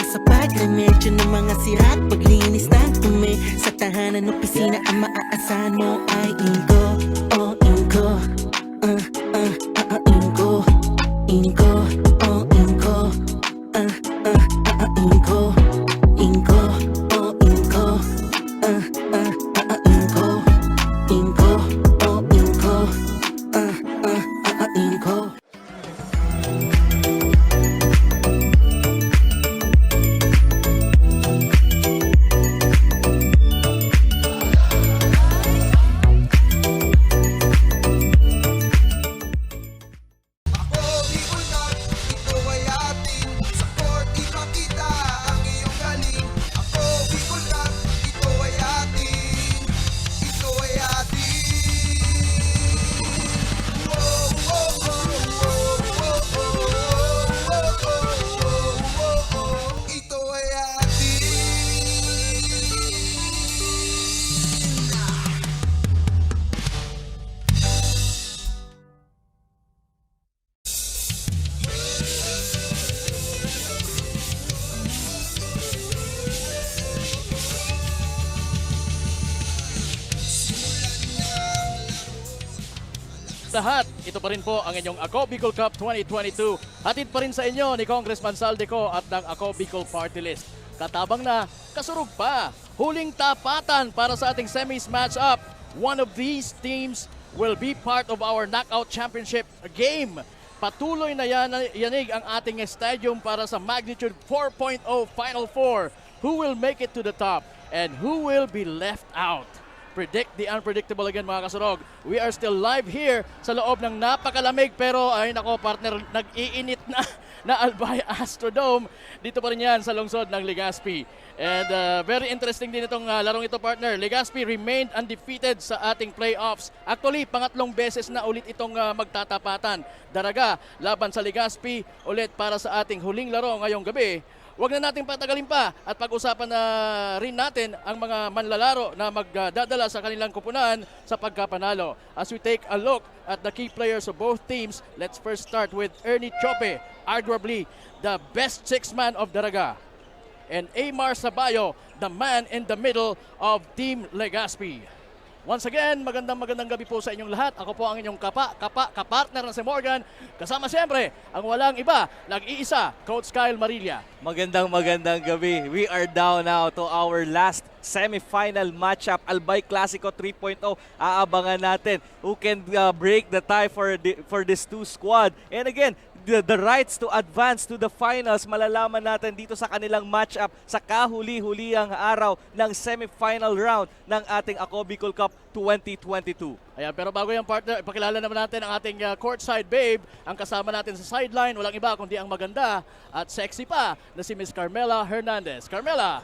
Sa pagremedyo ng mga sira at paglinis ng tumi sa tahanan ng opisina, ang maaasahan mo ay Inko. Oh, Inko. Inko. Inko. Oh, Inko. Inko. Inko. Oh, Inko. Inko. Inko. Oh, Inko. Inko. Lahat, ito pa rin po ang inyong Ako Bicol Cup 2022. Hatid pa rin sa inyo ni Congressman Saldico at ng Ako Bicol Party List. Katabang na, kasurog pa. Huling tapatan para sa ating semis match-up. One of these teams will be part of our knockout championship game. Patuloy na yanig ang ating stadium para sa Magnitude 4.0 Final Four. Who will make it to the top and who will be left out? Predict the unpredictable again, mga kasurog. We are still live here sa loob ng napakalamig pero ay nako partner, nag-iinit na Albay Astrodome. Dito pa rin yan sa lungsod ng Legazpi. And very interesting din itong larong ito, partner. Legazpi remained undefeated sa ating playoffs. Actually, pangatlong beses na ulit itong magtatapatan. Daraga laban sa Legazpi ulit para sa ating huling laro ngayong gabi. Huwag na natin patagalin pa at pag-usapan na rin natin ang mga manlalaro na magdadala sa kanilang kupunan sa pagkapanalo. As we take a look at the key players of both teams, let's first start with Ernie Chope, arguably the best six-man of Daraga. And Aymar Sabayo, the man in the middle of Team Legazpi. Once again, magandang gabi po sa inyong lahat. Ako po ang inyong kapartner na si Morgan. Kasama siyempre, ang walang iba, nag-iisa, Coach Kyle Marilla. Magandang gabi. We are down now to our last semi-final matchup, Albay Clasico 3.0. Aabangan natin who can break the tie for this two squad. And again, the rights to advance to the finals, malalaman natin dito sa kanilang matchup sa kahuli-hulihang araw ng semi-final round ng ating Ako Bicol Cup 2022. Ayan, pero bago yung partner, ipakilala naman natin ang ating courtside babe. Ang kasama natin sa sideline, walang iba kundi ang maganda at sexy pa na si Miss Carmela Hernandez. Carmela!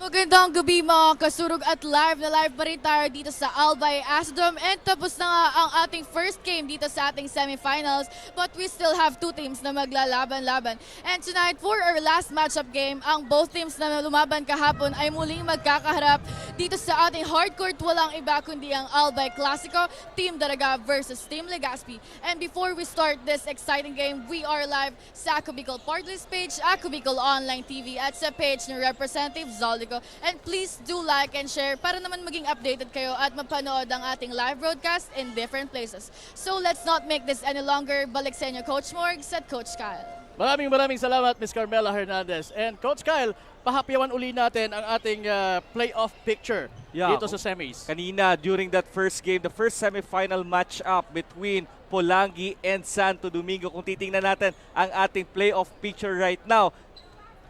Magandang gabi mga kasurog at live na live pa rin tayo dito sa Albay Astrodome and tapos na nga ang ating first game dito sa ating semifinals but we still have two teams na maglalaban-laban. And tonight for our last matchup game, ang both teams na lumaban kahapon ay muling magkakaharap dito sa ating hardcourt. Walang iba kundi ang Albay Clasico, Team Daraga versus Team Legazpi. And before we start this exciting game, we are live sa Ako Bicol Partlist page, Ako Bicol Online TV at sa page ng Representative Zaldico. And please do like and share para naman maging updated kayo at mapanood ang ating live broadcast in different places. So let's not make this any longer. Balik sa inyo, Coach Morgs at Coach Kyle. Maraming salamat, Ms. Carmela Hernandez. And Coach Kyle, pahapyawan uli natin ang ating playoff picture dito sa semis. Kanina, during that first game, the first semifinal match-up between Polangi and Santo Domingo. Kung titingnan natin ang ating playoff picture right now,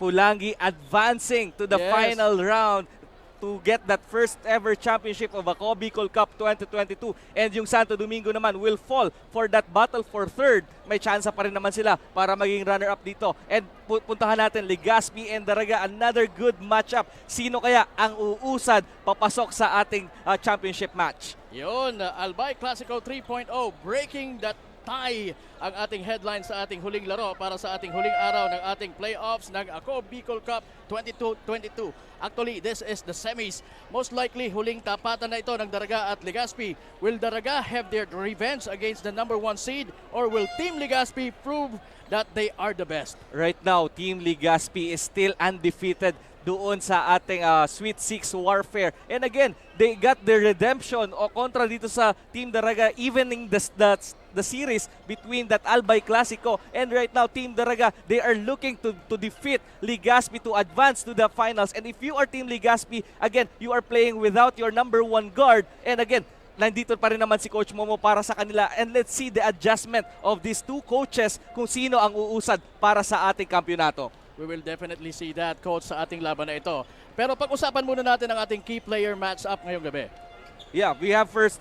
Pulangi advancing to the final round to get that first ever championship of Ako Bicol Cup 2022. And yung Santo Domingo naman will fall for that battle for third. May chance pa rin naman sila para maging runner-up dito. And puntahan natin Legazpi and Daraga, another good matchup. Sino kaya ang uusad papasok sa ating championship match? Yun, Albay Clasico 3.0, breaking that tie ang ating headline sa ating huling laro para sa ating huling araw ng ating playoffs ng Ako Bicol Cup 2022. Actually, this is the semis. Most likely, huling tapatan na ito ng Daraga at Legazpi. Will Daraga have their revenge against the number 1 seed or will Team Legazpi prove that they are the best? Right now, Team Legazpi is still undefeated doon sa ating Sweet 6 warfare. And again, they got their redemption o kontra dito sa Team Daraga, evening the series between that Albay Clasico. And right now, Team Daraga, they are looking to defeat Legazpi to advance to the finals. And if you are Team Legazpi, again, you are playing without your number 1 guard. And again, nandito pa rin naman si Coach Momo para sa kanila. And let's see the adjustment of these two coaches kung sino ang uusad para sa ating kampyonato. We will definitely see that, Coach, sa ating laban na ito. Pero pag-usapan muna natin ang ating key player match-up ngayong gabi. Yeah, we have first,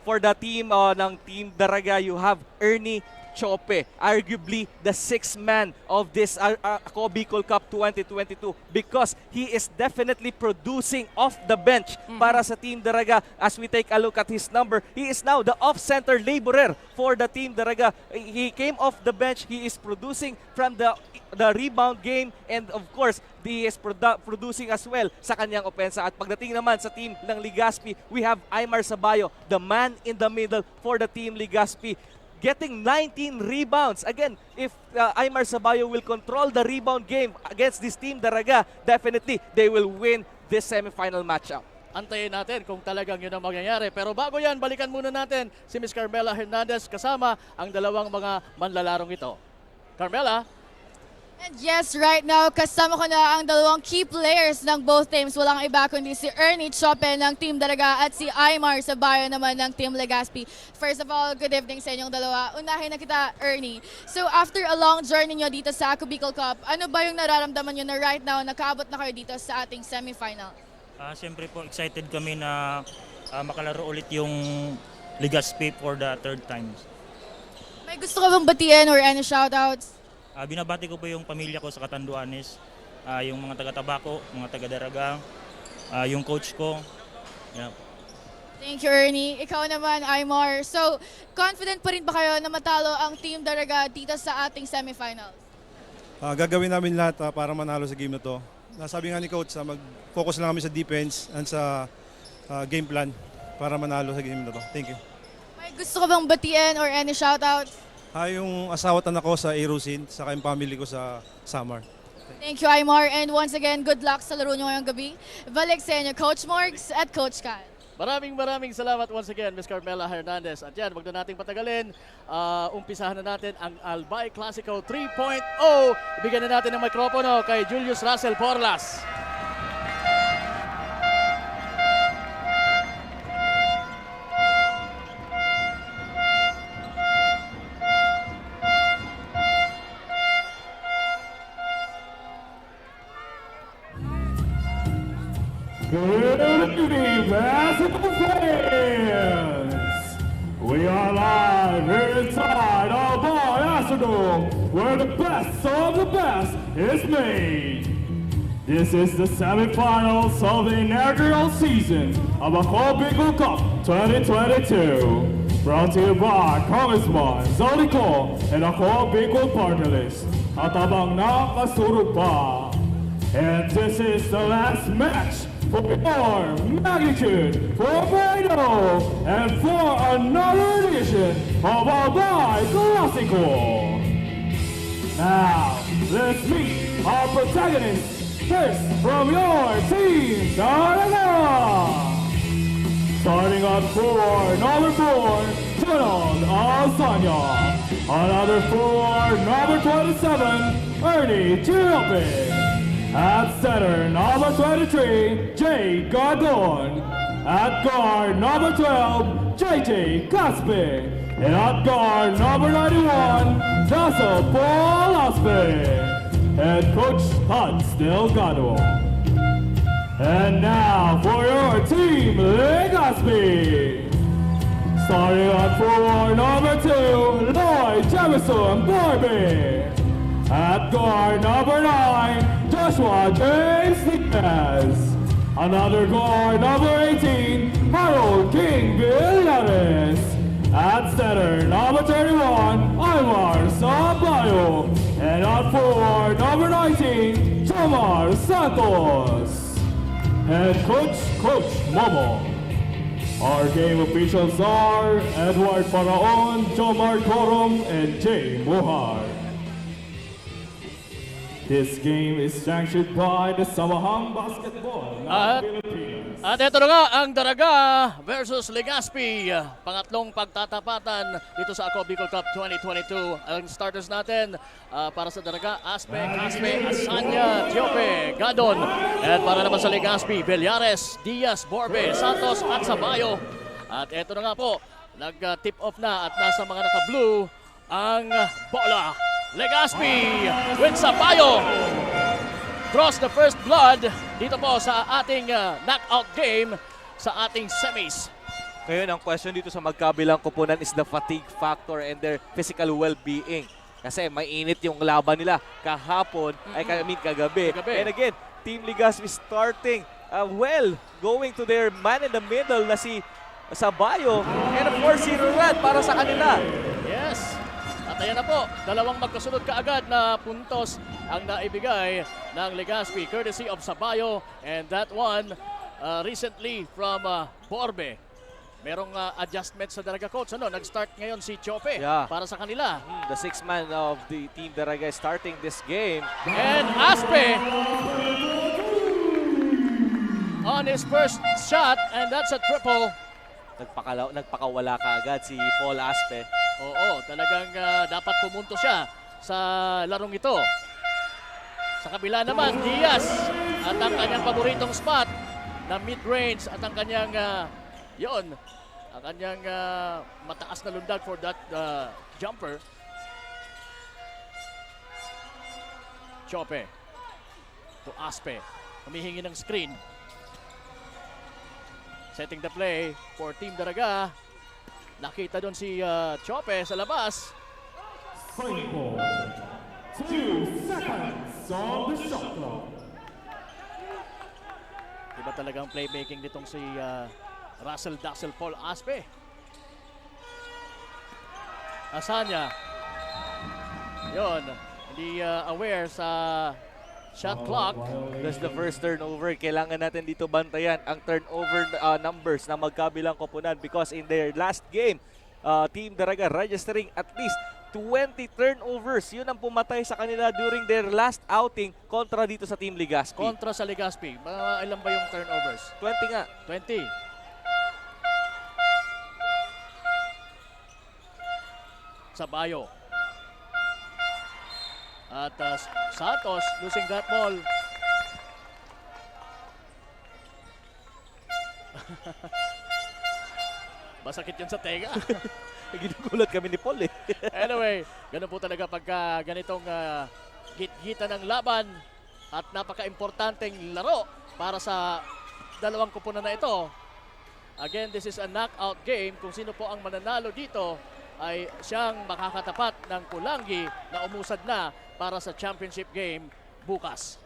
for the team ng Team Daraga, you have Ernie Chope, arguably the 6th man of this Ako Bicol Cup 2022 because he is definitely producing off the bench para sa Team Daraga. As we take a look at his number, he is now the off-center laborer for the Team Daraga. He came off the bench, he is producing from the rebound game, and of course, he is producing as well sa kanyang opensa. At pagdating naman sa team ng Legazpi, we have Aymar Sabayo, the man in the middle for the Team Legazpi, getting 19 rebounds. Again, if Aymar Sabayo will control the rebound game against this Team Daraga, definitely they will win this semifinal matchup. Antayin natin kung talagang yun ang mangyayari. Pero bago yan, balikan muna natin si Ms. Carmela Hernandez kasama ang dalawang mga manlalarong ito. Carmela? And yes, right now, kasama ko na ang dalawang key players ng both teams. Walang iba kundi si Ernie Chope ng Team Daraga at si Aymar Sabayo naman ng Team Legazpi. First of all, good evening sa inyong dalawa. Unahin na kita, Ernie. So after a long journey nyo dito sa Ako Bicol Cup, ano ba yung nararamdaman nyo na right now nakaabot na kayo dito sa ating semifinal? Siyempre po, excited kami na makalaro ulit yung Legazpi for the third time. May gusto ka bang batiin or any shoutouts? Binabati ko po yung pamilya ko sa Catanduanes, yung mga taga-Tabaco, mga taga-Daraga, yung coach ko. Yeah. Thank you, Ernie. Ikaw naman, Aymar. So, confident pa rin ba kayo na matalo ang Team Daraga dito sa ating semifinals? Gagawin namin lahat para manalo sa game na to. Nasabi nga ni Coach, mag-focus lang kami sa defense and sa game plan para manalo sa game na to. Thank you. May gusto ka bang batiin or any shoutouts? Yung asawa at anak ko sa Aerosin, saka yung family ko sa Samar. Thank you, Aymar. And once again, good luck sa laro nyo ngayong gabi. Balik sa inyo, Coach Morgs at Coach Kyle. Maraming salamat once again, Ms. Carmela Hernandez. At yan, wag na nating patagalin. Umpisahan na natin ang Albay Clasico 3.0. Ibigyan na natin ng mikropono kay Julius Russell Porlas. Good evening, basketball fans! We are live inside Albay Astrodome, where the best of the best is made. This is the semifinals of the inaugural season of Ako Bicol Cup 2022. Brought to you by Congressman Zolico and Ako Bicol Party List. At abang nakasurog pa. And this is the last match for more magnitude, for Brado, and for another edition of Albay Classico. Now, let's meet our protagonists. First, from your team, Daraga! Starting on floor number 4, Donald Alsanya. Another floor, number 27, Ernie Chiope. At center, number 23, Jay Gardon. At guard, number 12, JJ Caspe. And at guard, number 91, Dasso Paul Aspe. Head coach Hans Delgado. And now for your team, Legazpi. Starting on floor number 2, Lloyd Jefferson Barbie. At guard number 9, Joshua James Diaz. Another guard number 18, Harold King Villares. At center, number 31, Ivar Sampaio. And on floor, number 19, Tomar Santos. Head coach, Coach Momo. Our game officials are Edward Paraon, Jomar Corom, and Jay Mohar. This game is sanctioned by the Samahang Basketball ng Pilipinas. At ito na nga ang Daraga versus Legazpi. Pangatlong pagtatapatan dito sa Ako Bicol Cup 2022. Ang starters natin para sa Daraga, Aspe, Caspe, Asanya, Tiope, Gadon. At para naman sa Legazpi, Villares, Diaz, Borbe, Santos at Sabayo. At ito na nga po, nag-tip off na at nasa mga naka-blue ang bola. Legazpi with Sabayo draws the first blood dito po sa ating knockout game sa ating semis. Ngayon, ang question dito sa magkabilang kupunan is the fatigue factor and their physical well-being. Kasi mainit yung laban nila kahapon, kagabi. And again, Team Legazpi starting well, going to their man in the middle na si Sabayo. And of course, si Ruran para sa kanila. Yes. At ayan na po, dalawang magkasunod kaagad na puntos ang naibigay ng Legazpi courtesy of Sabayo, and that one recently from Borbe. Merong adjustment sa Daraga coach. Nag-start ngayon si Chope para sa kanila. The sixth man of the Team Daraga is starting this game. And Aspe on his first shot, and that's a triple. Nagpakawala ka agad si Paul Aspe. Oo, talagang dapat pumunto siya sa larong ito. Sa kabila naman, Diaz at ang kanyang paboritong spot na mid-range at ang kanyang ang kanyang mataas na lundag for that jumper. Chope to Aspe. Humihingi ng screen. Setting the play for Team Daraga. Nakita doon si Chope sa labas. 2 seconds on the shot clock. Iba talagang playmaking nitong si Russell Daxel Paul Aspe. Asanya. Yon, hindi aware sa shot clock. That's the first turnover. Kailangan natin dito bantayan ang turnover numbers na magkabilang koponan because in their last game, Team Daraga registering at least 20 turnovers. Yun ang pumatay sa kanila during their last outing kontra dito sa Team Legazpi. Kontra sa Legazpi. Ilan ba yung turnovers? 20 nga. 20. Sabayo. At Santos losing that ball. Masakit yun sa tenga. Ginugulat kami ni Paul eh. Anyway, ganun po talaga pagka ganitong git-gitan ng laban at napaka-importanteng laro para sa dalawang kupunan na ito. Again, this is a knockout game. Kung sino po ang mananalo dito ay siyang makakatapat ng Pulangi na umusad na para sa championship game bukas.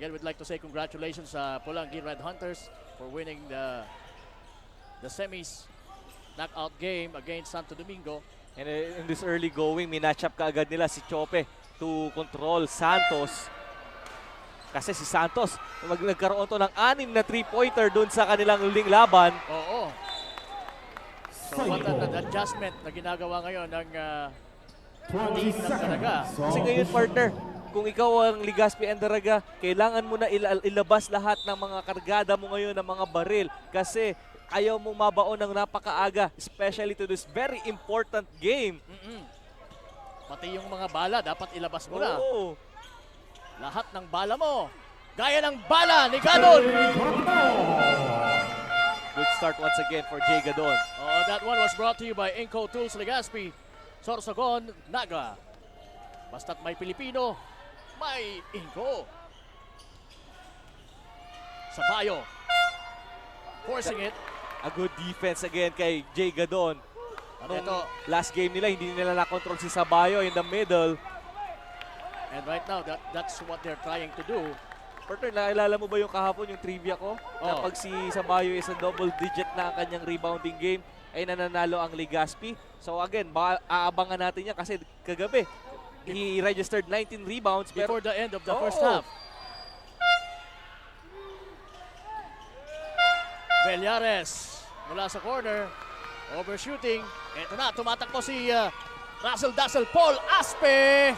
Again, we'd like to say congratulations sa Pulangi Red Hunters for winning the semis knockout game against Santo Domingo. And in this early going, minatch up kaagad nila si Chope to control Santos. Kasi si Santos, nagkaroon to ng 6 na 3-pointer doon sa kanilang huling laban. Oo. So what an adjustment na ginagawa ngayon ng team ng Daraga. Kasi ngayon, partner, kung ikaw ang Ligaspi and Daraga, kailangan mo na ilabas lahat ng mga kargada mo ngayon ng mga baril. Kasi ayaw mong mabaon ng napakaaga, especially to this very important game. Pati yung mga bala, dapat ilabas mo na. Oo. Lahat ng bala mo. Gaya ng bala ni Gadon. Good start once again for Jay Gadon. Oh, that one was brought to you by Inco Tools Legazpi, Sorsogon, Naga. Basta't may Pilipino, may Inco. Sabayo. Forcing it. A good defense again kay Jay Gadon. At Nung ito, last game nila, hindi nila na-control si Sabayo in the middle. and right now, that's what they're trying to do. Partner, nakilala mo ba yung kahapon, yung trivia ko? Na Oo. pag si Sabayo is a double digit na ang kanyang rebounding game, ay nananalo ang Ligaspi. So again, aabangan natin yan kasi kagabi, he registered 19 rebounds. Pero Before the end of the Oo. first half. Bellares mula sa corner. Overshooting. Ito na, tumatakbo si Russell Dazzle Paul Aspe.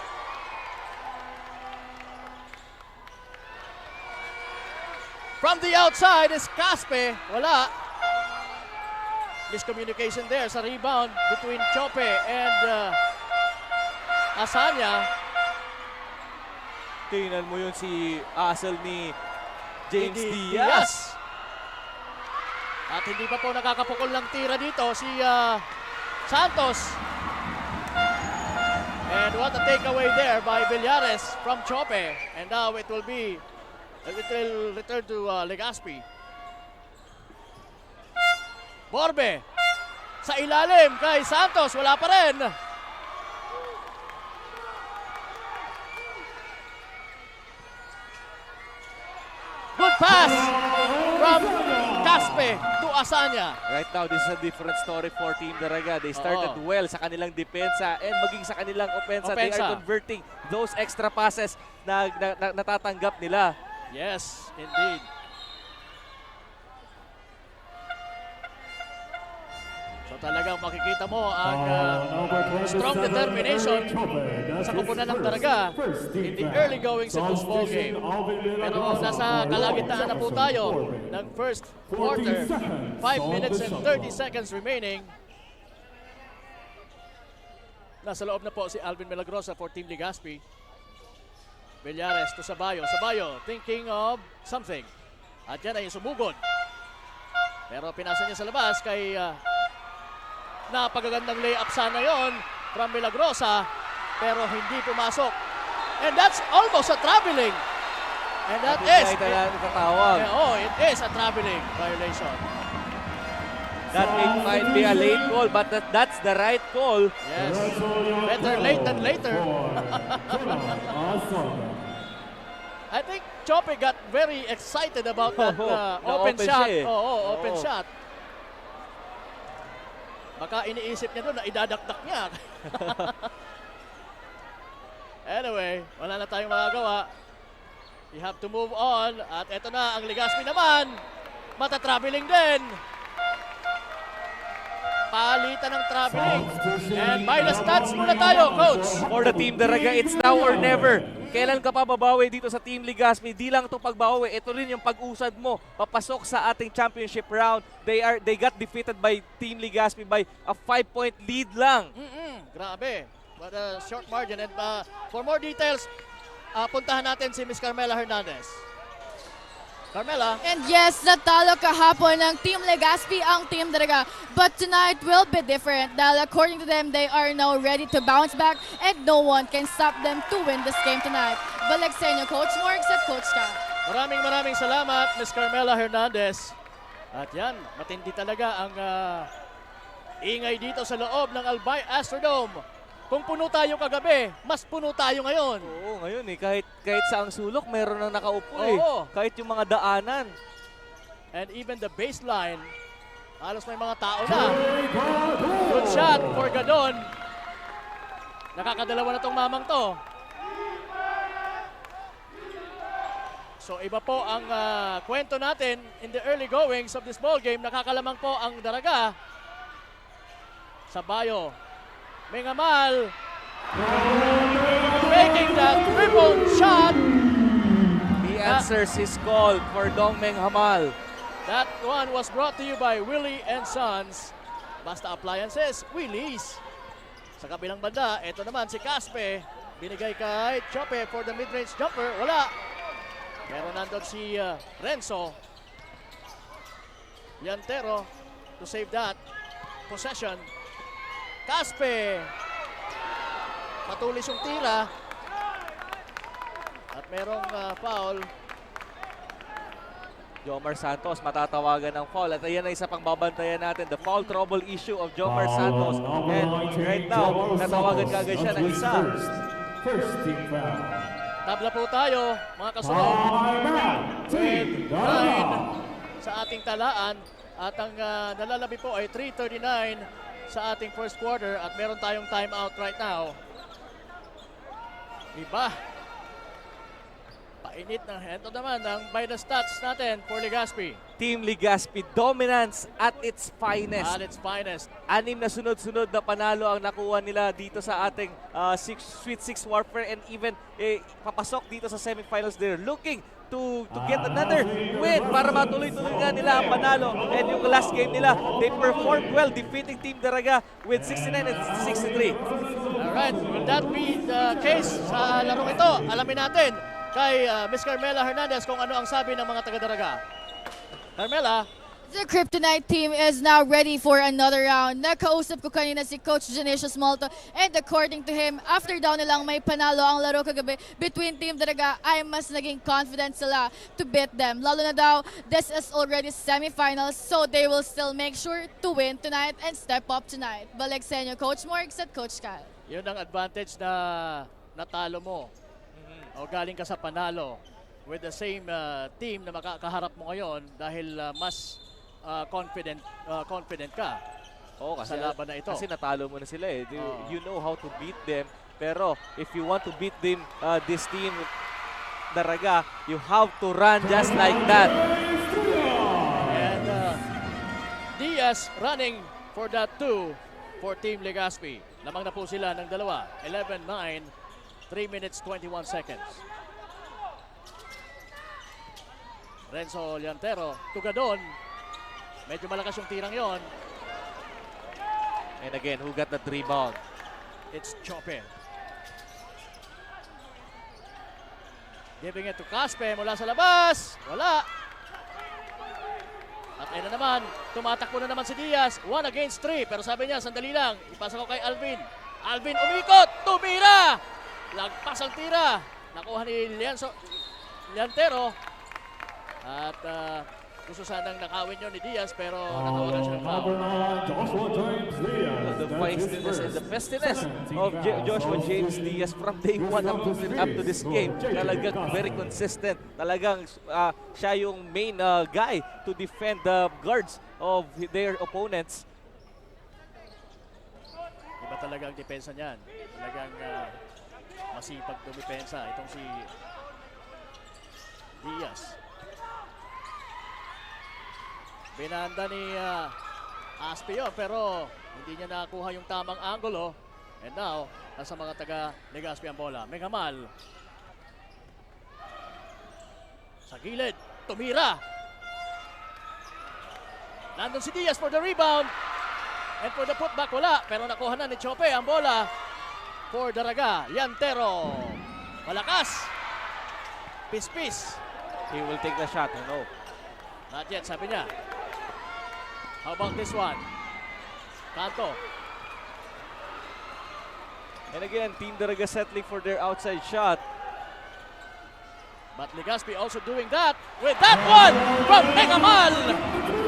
From the outside is Caspe. Wala. Miscommunication there sa rebound between Chope and Asanya. tingnan mo yun si Asel ni James Hindi Diaz. At hindi pa po nakakapukol ng tira dito si Santos. And what a takeaway there by Villares from Chope. And now it will return to Legazpi. Borbe sa ilalim kay Santos, wala pa rin. Good pass from Caspe to Asanya. Right now, this is a different story for Team Daraga. They started Oo. well sa kanilang depensa and maging sa kanilang opensa. They Opensa. are converting those extra passes na natatanggap nila. Yes, indeed. So talagang makikita mo ang strong determination sa kupunan ng Daraga in the early goings of this ball game. Pero nasa kalagitnaan na po tayo ng first quarter. 5 minutes and 30 seconds remaining. Nasa loob na po si Alvin Milagrosa for Team Legazpi. Villares to Sabayo. Sabayo thinking of something. At yan ay sumugod. Pero pinasa niya sa labas kay napagagandang layup sana yon from Milagrosa. Pero hindi pumasok. And that's almost a traveling. And that is... Itatawag. it is a traveling violation. That might be a late call, but that's the right call. Yes. Better late than later. I think Chope got very excited about that The open open shot. siya eh. Oo, open Oo. shot. Baka iniisip niya doon na idadakdak niya. Anyway, wala na tayong magagawa. We have to move on. At eto na, ang Legazpi naman. Mata-traveling din. Palitan ng traveling. And minus stats muna tayo, Coach. For the Team Daraga, it's now or never. Kailan ka pa babawi dito sa Team Legazpi? Di lang ito pagbawi. Ito rin yung pag-usad mo. Papasok sa ating championship round. They got defeated by Team Legazpi by a 5-point lead lang. Grabe. What a short margin. And for more details, puntahan natin si Miss Carmela Hernandez. Carmela. And yes, natalo kahapon ng Team Legazpi ang Team Daraga. But tonight will be different dahil according to them, they are now ready to bounce back and no one can stop them to win this game tonight. Balik sa inyo, Coach Morgs at Coach Kat. Maraming salamat, Miss Carmela Hernandez. At yan, matindi talaga ang ingay dito sa loob ng Albay Astrodome. Kung puno tayo kagabi, mas puno tayo ngayon. Oo, ngayon kahit sa ang sulok, meron nang nakaupo eh. Oo. Kahit yung mga daanan. And even the baseline, halos may mga tao na. Good shot for Gadon. Nakakadalawa na tong mamang to. So iba po ang kwento natin in the early goings of this ball game. Nakakalamang po ang Daraga. Sabayo. Mengamal. Making that triple shot. The answers is called for Dongmeng Hamal. That one was brought to you by Willie and Sons. Basta Appliances, Willie's. Sa kabilang banda, ito naman si Caspe. Binigay kay Chope for the mid-range jumper. Wala. Pero nandun si Renzo. Llantero to save that possession. Caspe. Patulis yung tira. At merong foul. Jomar Santos matatawagan ng foul. At ayan na isa pang babantayan natin. The foul trouble issue of Jomar Santos. And right now, natawagan kagad siya ng isa. First team foul. Tabla po tayo, mga kasunod. With 9 sa ating talaan. At ang nalalabi po ay 3:39 sa ating first quarter. At meron tayong timeout right now. Iba. Painit na. Ito naman ang by the stats natin for Legazpi. Team Legazpi dominance at its finest. At its finest. 6 na sunod-sunod na panalo ang nakuha nila dito sa ating Sweet 6 Warfare and even papasok dito sa semifinals. They're looking to get another win para matuloy-tuloy nga nila ang panalo. And yung last game nila, they performed well defeating Team Daraga with 69 and 63. Alright, will that be the case sa larong ito? Alamin natin kay Miss Carmela Hernandez kung ano ang sabi ng mga taga-Daraga. Carmela, The Kryptonite team is now ready for another round. Nakausap ko kanina si Coach Genesius Malto and according to him, after daw nilang may panalo ang laro kagabi between Team Daraga, ay mas naging confident sila to beat them. Lalo na daw, this is already semifinals, so they will still make sure to win tonight and step up tonight. Balik sa inyo, Coach Morgs at Coach Kyle. yun ang advantage na natalo mo. O galing ka sa panalo with the same team na makakaharap mo ngayon dahil mas confident ka Oo, sa laban na ito. Kasi natalo mo na sila eh. Oo. You know how to beat them. Pero if you want to beat them, this team, Daraga, you have to run just like that. And Diaz running for that 2 for Team Legazpi. Lamang na po sila ng dalawa. 11-9, 3 minutes 21 seconds. Renzo Llantero, Tugadon. Medyo malakas yung tirang yon. And again, who got that rebound? It's Chope. Giving it to Caspe mula sa labas. Wala. At ayun na naman, tumatakbo na naman si Diaz. 1 against 3. Pero sabi niya, sandali lang. Ipasa ko kay Alvin. Alvin umikot. Tumira. Lagpas ang tira. Nakuha ni Llantero. At gusto sanang nakawin yun ni Diaz pero natawagan siya ng foul. Joshua James Diaz. The feistiness and the festiness of Joshua James Diaz from day 1 up to this game. Talagang very consistent. Talagang siya yung main guy to defend the guards of their opponents. Iba talaga ang depensa niyan. Talagang masipag dumipensa. Itong si Diaz. Binanda ni Aspe yun, pero hindi niya nakuha yung tamang angulo. And now, nasa mga taga Legazpi ang bola. Mengamal. Sa gilid, tumira. Nandun si Diaz for the rebound. And for the putback, wala. Pero nakuha na ni Chope ang bola for Daraga. Llantero. Malakas. Pis-pis. He will take the shot, no? Not yet, sabi niya. How about this one? Kanto. And again, Team Daraga settling for their outside shot. But Legazpi also doing that with that one from Mengamal.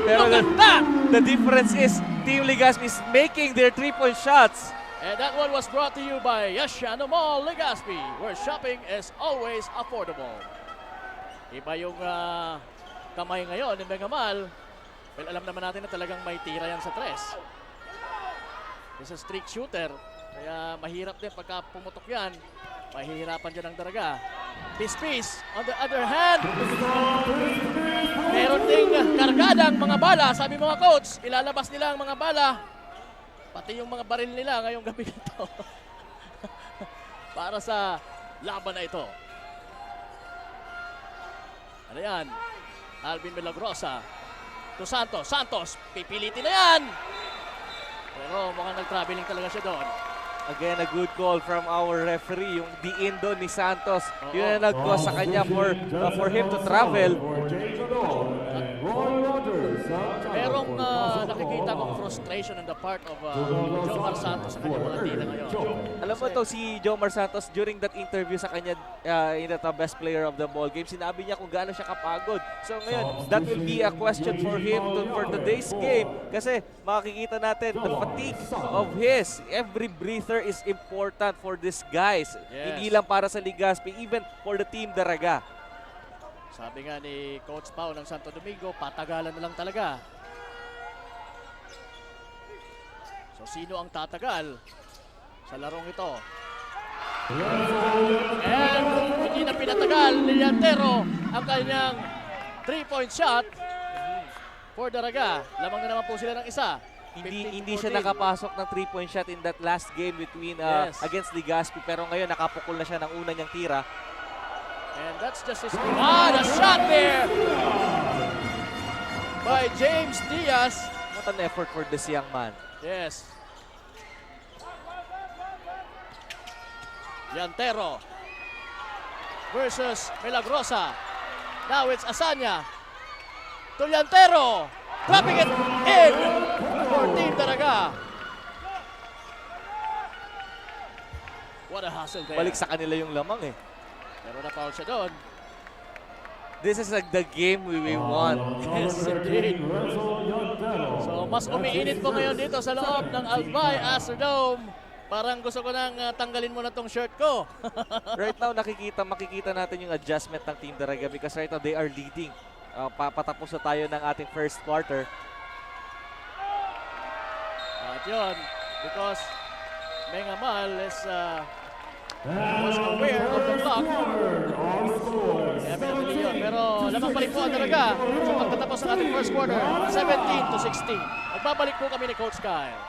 Pero Look at that! the difference is Team Legazpi is making their 3-point shots. And that one was brought to you by Yashano Mall, Legazpi, where shopping is always affordable. Iba yung kamay ngayon ni Megamal. Well, alam naman natin na talagang may tira yan sa tres. He's a streak shooter. Kaya mahirap din pagka pumutok yan. Mahihirapan dyan ang Daraga. Pispis, on the other hand, meron ding kargadang mga bala. Sabi mga coach, ilalabas nila ang mga bala. Pati yung mga baril nila ngayong gabi ito. Para sa laban na ito. Ano yan? Alvin Milagrosa. To Santos. Santos, pipilitin na yan! Pero mukhang nag-traveling talaga siya doon. Again, a good call from our referee, yung diin doon ni Santos. Yun ang nag-cause sa kanya for him to travel. Merong nakikita kong frustration on the part of Jomar Santos sa kanyang mga tira ngayon. Alam mo to, si Jomar Santos, during that interview sa kanya in the best player of the ball game, sinabi niya kung gaano siya kapagod. So ngayon, that will be a question for him for today's game. Kasi makikita natin the fatigue of his. Every breather is important for these guys. Yes. Hindi lang para sa Legazpi, even for the team Daraga. Sabi nga ni Coach Pao ng Santo Domingo, patagalan na lang talaga. So sino ang tatagal sa larong ito? And hindi na pinatagal ni Llantero ang kanyang 3-point shot for Daraga. Lamang na naman po sila ng isa. Hindi siya nakapasok ng 3-point shot in that last game between against Legazpi, pero ngayon nakapukol na siya ng una niyang tira. And that's just his... What a shot there by James Diaz. What an effort for this young man. Yes. Llantero versus Milagrosa. Now it's Asanya to Llantero. Dropping it in for Team Daraga. What a hustle there. Balik sa kanila yung lamang eh. Pero na-foul siya doon. This is like the game we want. Yes, indeed. So, mas umiinit po ngayon dito sa loob ng Albay Astrodome. Parang gusto ko nang tanggalin mo na tong shirt ko. Right now, makikita natin yung adjustment ng Team Daraga because right now they are leading. Patapos na tayo ng ating first quarter. At yun, because Mengamal is was aware of the clock. Kaya pinatuloy yun. Pero lamang pa rin po ang Daraga sa pagtatapos ng ating first quarter, 17-16. Magbabalik po kami ni Coach Kyle.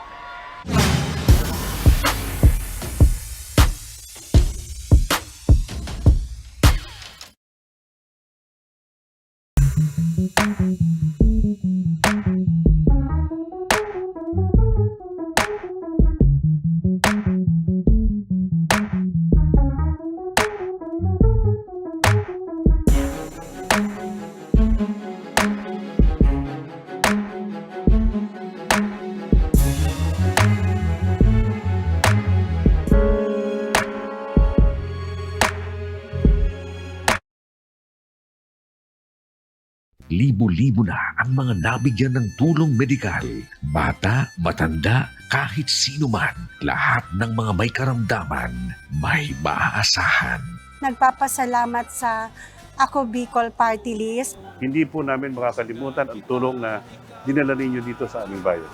Libo-libo na ang mga nabigyan ng tulong medikal. Bata, matanda, kahit sino man, lahat ng mga may karamdaman, may maaasahan. Nagpapasalamat sa Ako Bicol Party List. Hindi po namin makakalimutan ang tulong na dinala ninyo dito sa aming bayan.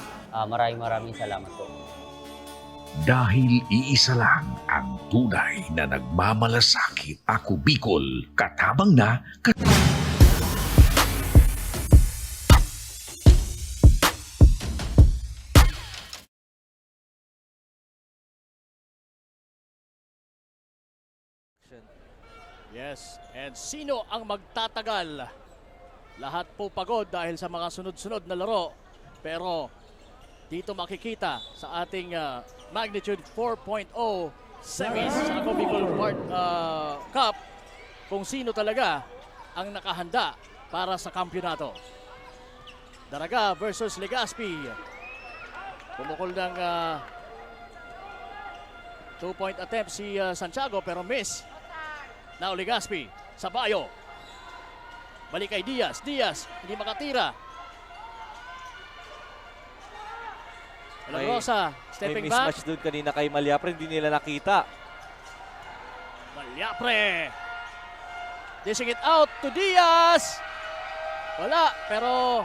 Maraming salamat po. Dahil iisa lang ang tunay na nagmamalasakit. Ako Bicol, katabang na Yes, and sino ang magtatagal? Lahat po pagod dahil sa mga sunod-sunod na laro. Pero dito makikita sa ating magnitude 4.0 semis sa Ako Bicol Cup kung sino talaga ang nakahanda para sa kampyonato. Daraga versus Legazpi. Pumukol ng 2-point attempt si Santiago pero miss. Now Legazpi, Sabayo. Balik kay Diaz. Diaz, hindi makatira. Milagrosa, Stepping May back. mismatch doon kanina kay Malyapre, hindi nila nakita. Malyapre. Dishing it out to Diaz. Wala, pero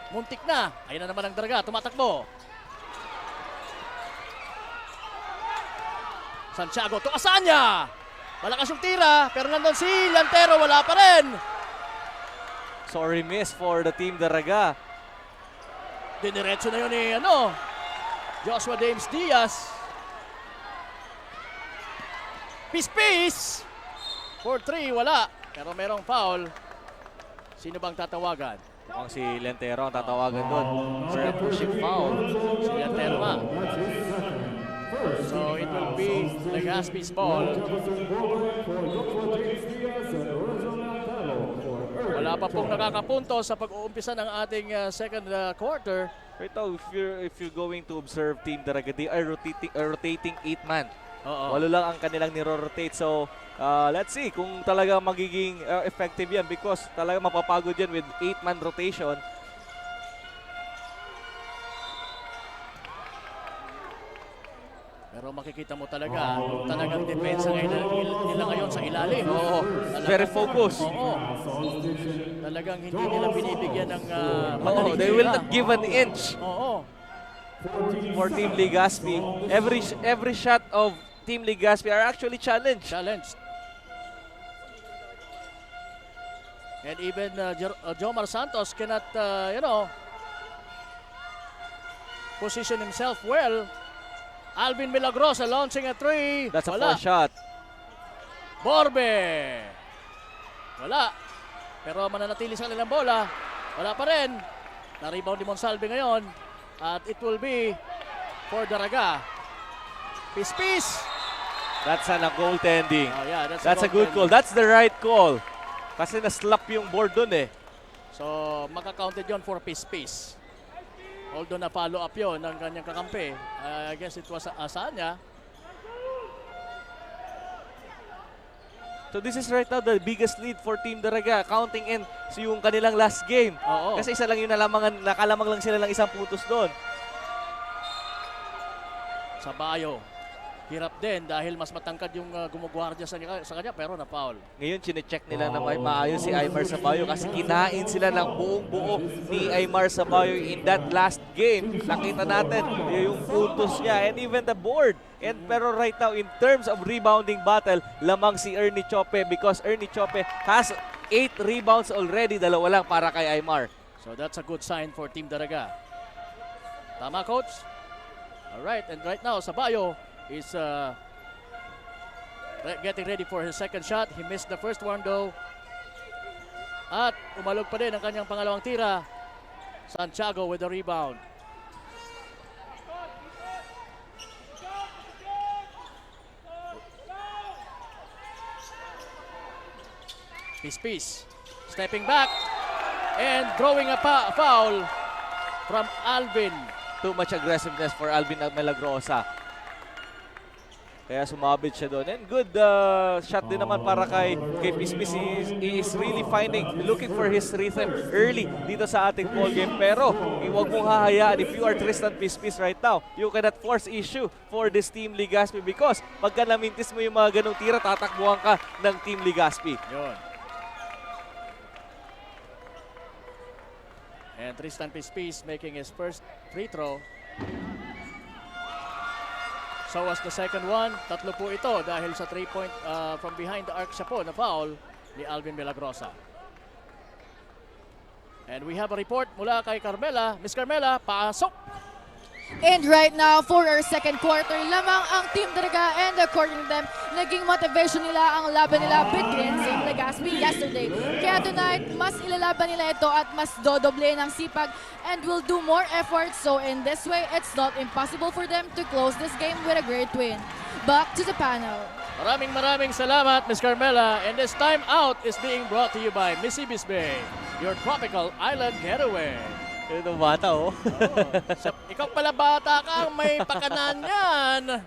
muntik na. Ayun na naman ang Daraga, tumatakbo. Santiago to Asanya. Malakas yung tira, pero nandun si Lantero, wala pa rin. Sorry miss for the Team Daraga. Diniretso na yun ni Joshua James Diaz. Peace. 4-3, wala. Pero merong foul. Sino bang tatawagan? Mukhang si Lentero ang tatawagan doon. For a pushing foul. Si Lantero nga. So it will be Legazpi's ball. Wala pa pong nakakapunto sa pag-uumpisa ng ating second quarter. Right now, if you're going to observe Team Daraga, they are rotating 8-man. Oo. 8 lang ang kanilang niro-rotate. So, let's see kung talaga magiging effective yan because talaga mapapagod yan with 8-man rotation. Pero makikita mo talaga, yung talagang depensa nila ngayon sa ilalim. Oo, Talagang- very focused. Oo. Talagang hindi nila binibigyan ng Oo, madaling they will tira. not give an inch Oo. for Team Legazpi. Every shot of Team Legazpi are actually challenged. Challenged. And even Jomar Santos cannot, position himself well. Alvin Milagrosa launching a three. That's a Wala. 4 shot. Borbe. Wala. Pero mananatili sa kanilang bola. Wala pa rin. Na-rebound ni Monsalve ngayon. At it will be for Daraga. Peace. That's a goaltending. Oh yeah, That's a good call. That's the right call. Kasi na-slap yung board dun eh. So, maka-counted yon for peace. Although na follow up yon ng kanyang kakampi. I guess it was Asanya. So this is right now the biggest lead for Team Daraga, counting in yung kanilang last game. Oo. Kasi isa lang yung nakalamang lang sila ng isang putos doon. Sa Bayo. Hirap din dahil mas matangkad yung gumugwardya sa kanya pero na-foul. Ngayon, chinecheck nila na may maayos si Aymar Sabayo kasi kinain sila ng buong buo ni Aymar Sabayo in that last game. Nakita natin yung puntos niya and even the board. Pero right now, in terms of rebounding battle, lamang si Ernie Chope because Ernie Chope has 8 rebounds already. 2 lang para kay Aymar. So that's a good sign for Team Daraga. Tama, Coach? Alright, and right now, Sabayo is getting ready for his second shot. He missed the first one though. At umalog pa din ang kanyang pangalawang tira. Santiago with the rebound. Peace. Stepping back and throwing a foul from Alvin. Too much aggressiveness for Alvin Milagrosa. Kaya sumabit siya doon. And good shot din naman para kay Pispis. He is really looking for his rhythm early dito sa ating ball game. Pero huwag mong hahayaan if you are Tristan Pispis right now. You cannot force issue for this Team Legazpi because pagka namintis mo yung mga ganong tira, tatakbuhan ka ng Team Legazpi. Yun. And Tristan Pispis making his first free throw. So was the second one. 3 po ito dahil sa 3-point from behind the arc siya po na foul ni Alvin Milagrosa. And we have a report mula kay Carmela. Miss Carmela, pasok! And right now, for our second quarter, lamang ang Team Daraga and according to them, naging motivation nila ang laban nila against Team Legazpi yesterday. Kaya tonight, mas ilalaban nila ito at mas dodoble ng sipag and will do more effort. So in this way, it's not impossible for them to close this game with a great win. Back to the panel. Maraming salamat, Miss Carmela. And this time out is being brought to you by Missy Bisbay, your tropical island getaway. Ito bata oh. Ikaw pala bata ka, may pakanan yan.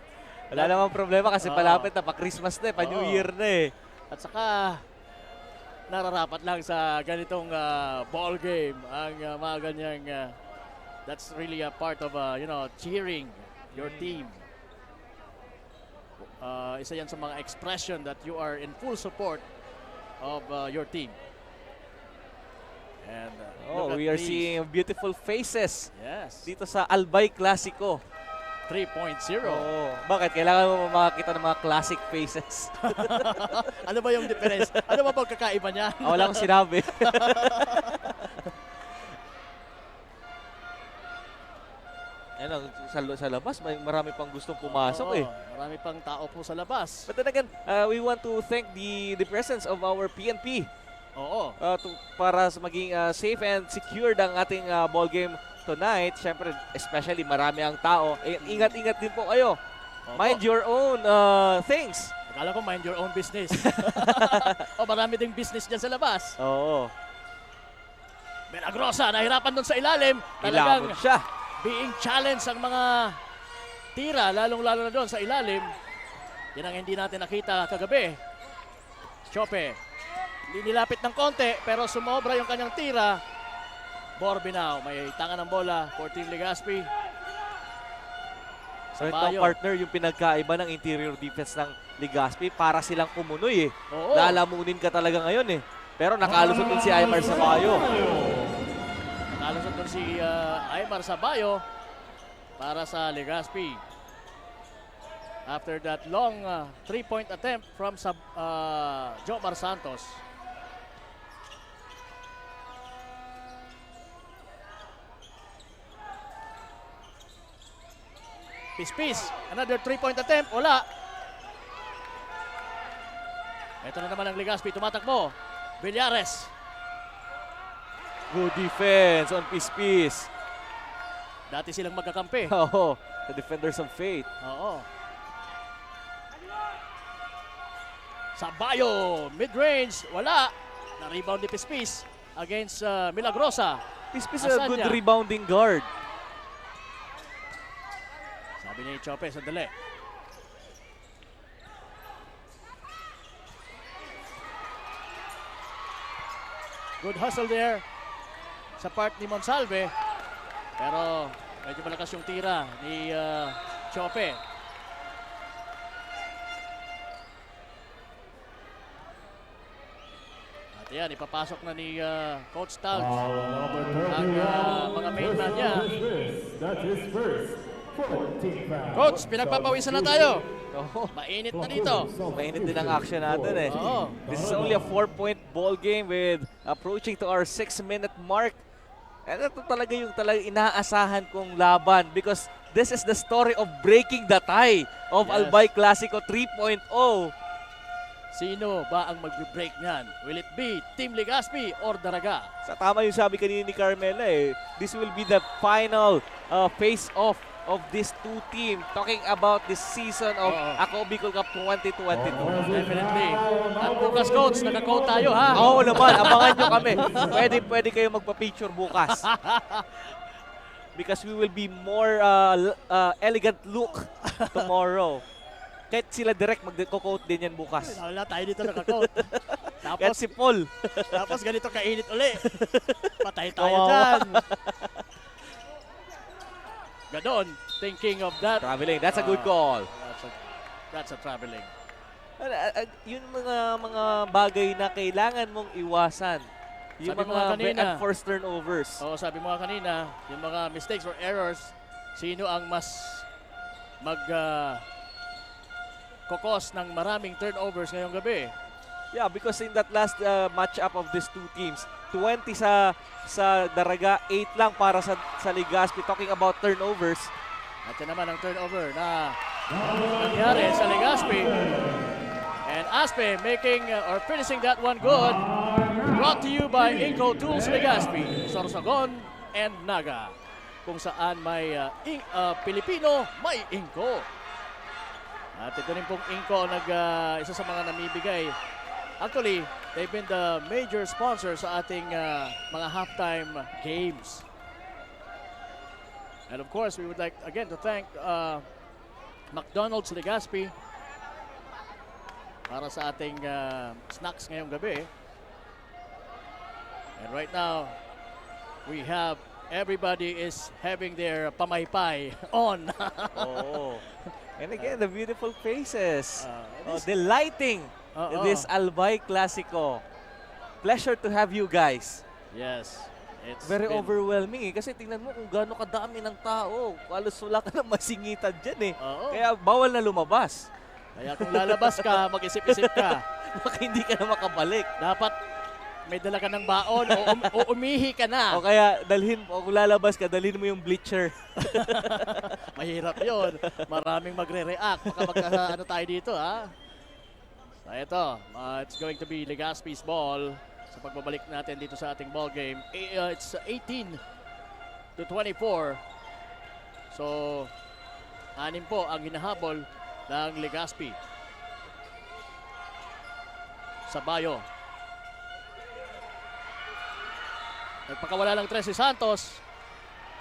Wala namang problema kasi palapit na pa-Christmas na pa-New Year na eh. At saka, nararapat lang sa ganitong ball game ang mga ganyang, that's really a part of, cheering your team. Isa yan sa mga expression that you are in full support of your team. And Oh, look at we are these. seeing beautiful faces Yes, dito sa Albay Clasico. 3.0. Oo. Bakit? Kailangan mo makakita ng mga classic faces. Ano ba yung difference? Ano ba pagkakaiba niya? Wala akong sinabi. Ano, sa labas, marami pang gustong pumasok eh. Marami pang tao po sa labas. But then again, we want to thank the presence of our PNP Oo. para maging safe and secured ang ating ball game tonight. Siyempre, especially marami ang tao. Ingat-ingat din po kayo. Opo. Mind your own things. Akala ko mind your own business. Marami ding business dyan sa labas. Oo. Milagrosa, nahirapan doon sa ilalim. Ilabot Talagang siya. being challenged ang mga tira, lalong-lalo na doon sa ilalim. Yan ang hindi natin nakita kagabi. Chope, nilapit ng konti, pero sumobra yung kanyang tira. Borbinaw, may tangan ng bola for Team Legazpi. So ito Sabayo. partner yung pinagkaiba ng interior defense ng Legazpi para silang kumunoy eh. Oo. Lalamunin ka talaga ngayon eh. Pero nakalusot din si Aymar Sabayo. Nakalusot doon si Aymar Sabayo para sa Legazpi. After that long 3-point attempt from Jomar Santos. Pispis, another 3-point attempt, wala. Ito na naman ang Legazpi, tumatakbo. Villares. Good defense on Pispis. Dati silang magkakampi. Oo, the defenders of fate. Oo. Sabayo, mid-range, wala. Na-rebound ni Pispis against Milagrosa. Pispis is a good Asanya. rebounding guard. Sabi niya yung Chope, sandali. Good hustle there sa part ni Monsalve. Pero medyo malakas yung tira ni Chope. At yan, ipapasok na ni Coach Talg Number ang 31, mga main man niya. That is first. 14 foul. Coach, pinagpapawisan na tayo. Oo. Mainit na dito. Mainit din ang action natin eh. Oo. This is only a 4-point ball game with approaching to our 6-minute mark. And ito talaga yung inaasahan kong laban because this is the story of breaking the tie of Yes. Albay Clasico 3.0. Sino ba ang mag-break niyan? Will it be Team Legazpi or Daraga? Sa tama yung sabi kanina ni Carmela eh. This will be the final face-off of these two teams talking about this season of Ako Bicol Cup 2022. Definitely. At bukas, Coach, naka-quote tayo, ha? Oo naman, abangan nyo kami. Pwede kayo magpa-picture bukas. Because we will be more elegant look tomorrow. Kahit sila direct magko-quote din yan bukas. Wala tayo dito naka-quote. Kahit Tapos, si Paul. tapos ganito kainit uli. Patay tayo Kawawa. dyan. Ganon, thinking of that. Traveling, that's a good call. That's a traveling. Yun mga bagay na kailangan mong iwasan. Yung Sabi mo mga nga kanina. unforced turnovers. Oo, sabi mo nga kanina, yung mga mistakes or errors, sino ang mas kokos ng maraming turnovers ngayong gabi? Yeah, because in that last matchup of these two teams, 20 sa Daraga, 8 lang para sa Legazpi. Talking about turnovers. At yan naman ang turnover na nangyari sa Legazpi. And Aspe making or finishing that one good. Brought to you by Inco Tools Legazpi, Sorsogon and Naga. Kung saan may Pilipino, may Inco. At ito rin pong Inco isa sa mga namibigay. Actually, they've been the major sponsor sa ating mga halftime games. And of course, we would like again to thank McDonald's Legazpi para sa ating snacks ngayong gabi. And right now, we have everybody is having their pamaypay on. Oo. And again, the beautiful faces. This- The lighting. Oo. This Albay Clasico. Pleasure to have you guys. Yes. It's Very been- overwhelming kasi tingnan mo kung gaano kadami ng tao. Halos wala ka na masingitan dyan Oo. Kaya bawal na lumabas. Kaya kung lalabas ka, mag-isip-isip ka. Baka hindi ka na makabalik. Dapat may dala ka ng baon o umihi ka na. O kaya kung lalabas ka, dalhin mo yung bleacher. Mahirap yon. Maraming magre-react. Baka ano tayo dito, ha? So, ito. It's going to be Legazpi's ball sa pagbabalik natin dito sa ating ball game. It's 18-24. So, 6 po ang hinahabol ng Legazpi. Sabayo. Nagpakawala ng 3 si Santos.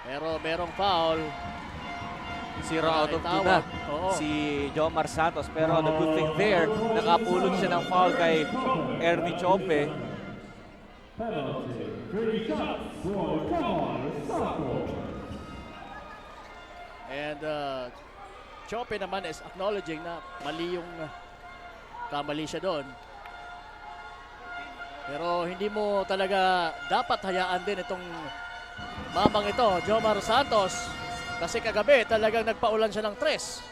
Pero merong foul. Zero out of 2 na. Oo. Si Jomar Santos. Pero the good thing there, nakapulot siya ng foul kay Ernie Chope. And Chope naman is acknowledging na mali yung kamali siya doon. Pero hindi mo talaga dapat hayaan din itong mamang ito, Jomar Santos. Kasi kagabi talagang nagpaulan siya ng 3.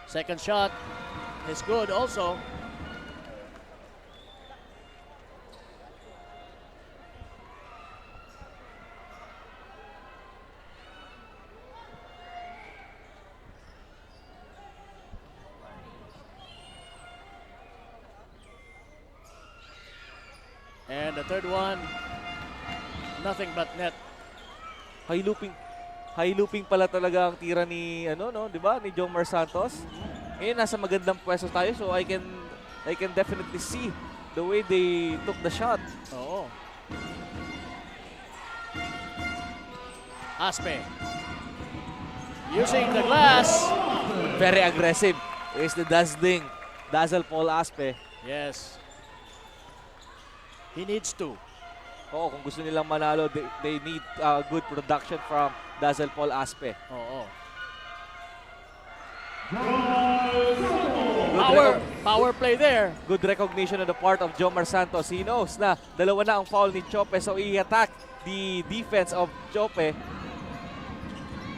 Second shot is good also. And the third one, nothing but net. High looping pala talaga ang tira ni di ba? Ni Jomar Santos. Ngayon nasa magandang pwesto tayo so I can definitely see the way they took the shot. Oo. Aspe. Using the glass. Very aggressive is the Dazzle Paul Aspe. Yes. He needs to. Oo, kung gusto nilang manalo, they need good production from Dazzle Paul Aspe. Oo. Good Power play there. Good recognition on the part of Jomar Santos. He knows na dalawa na ang foul ni Chope so i-attack the defense of Chope.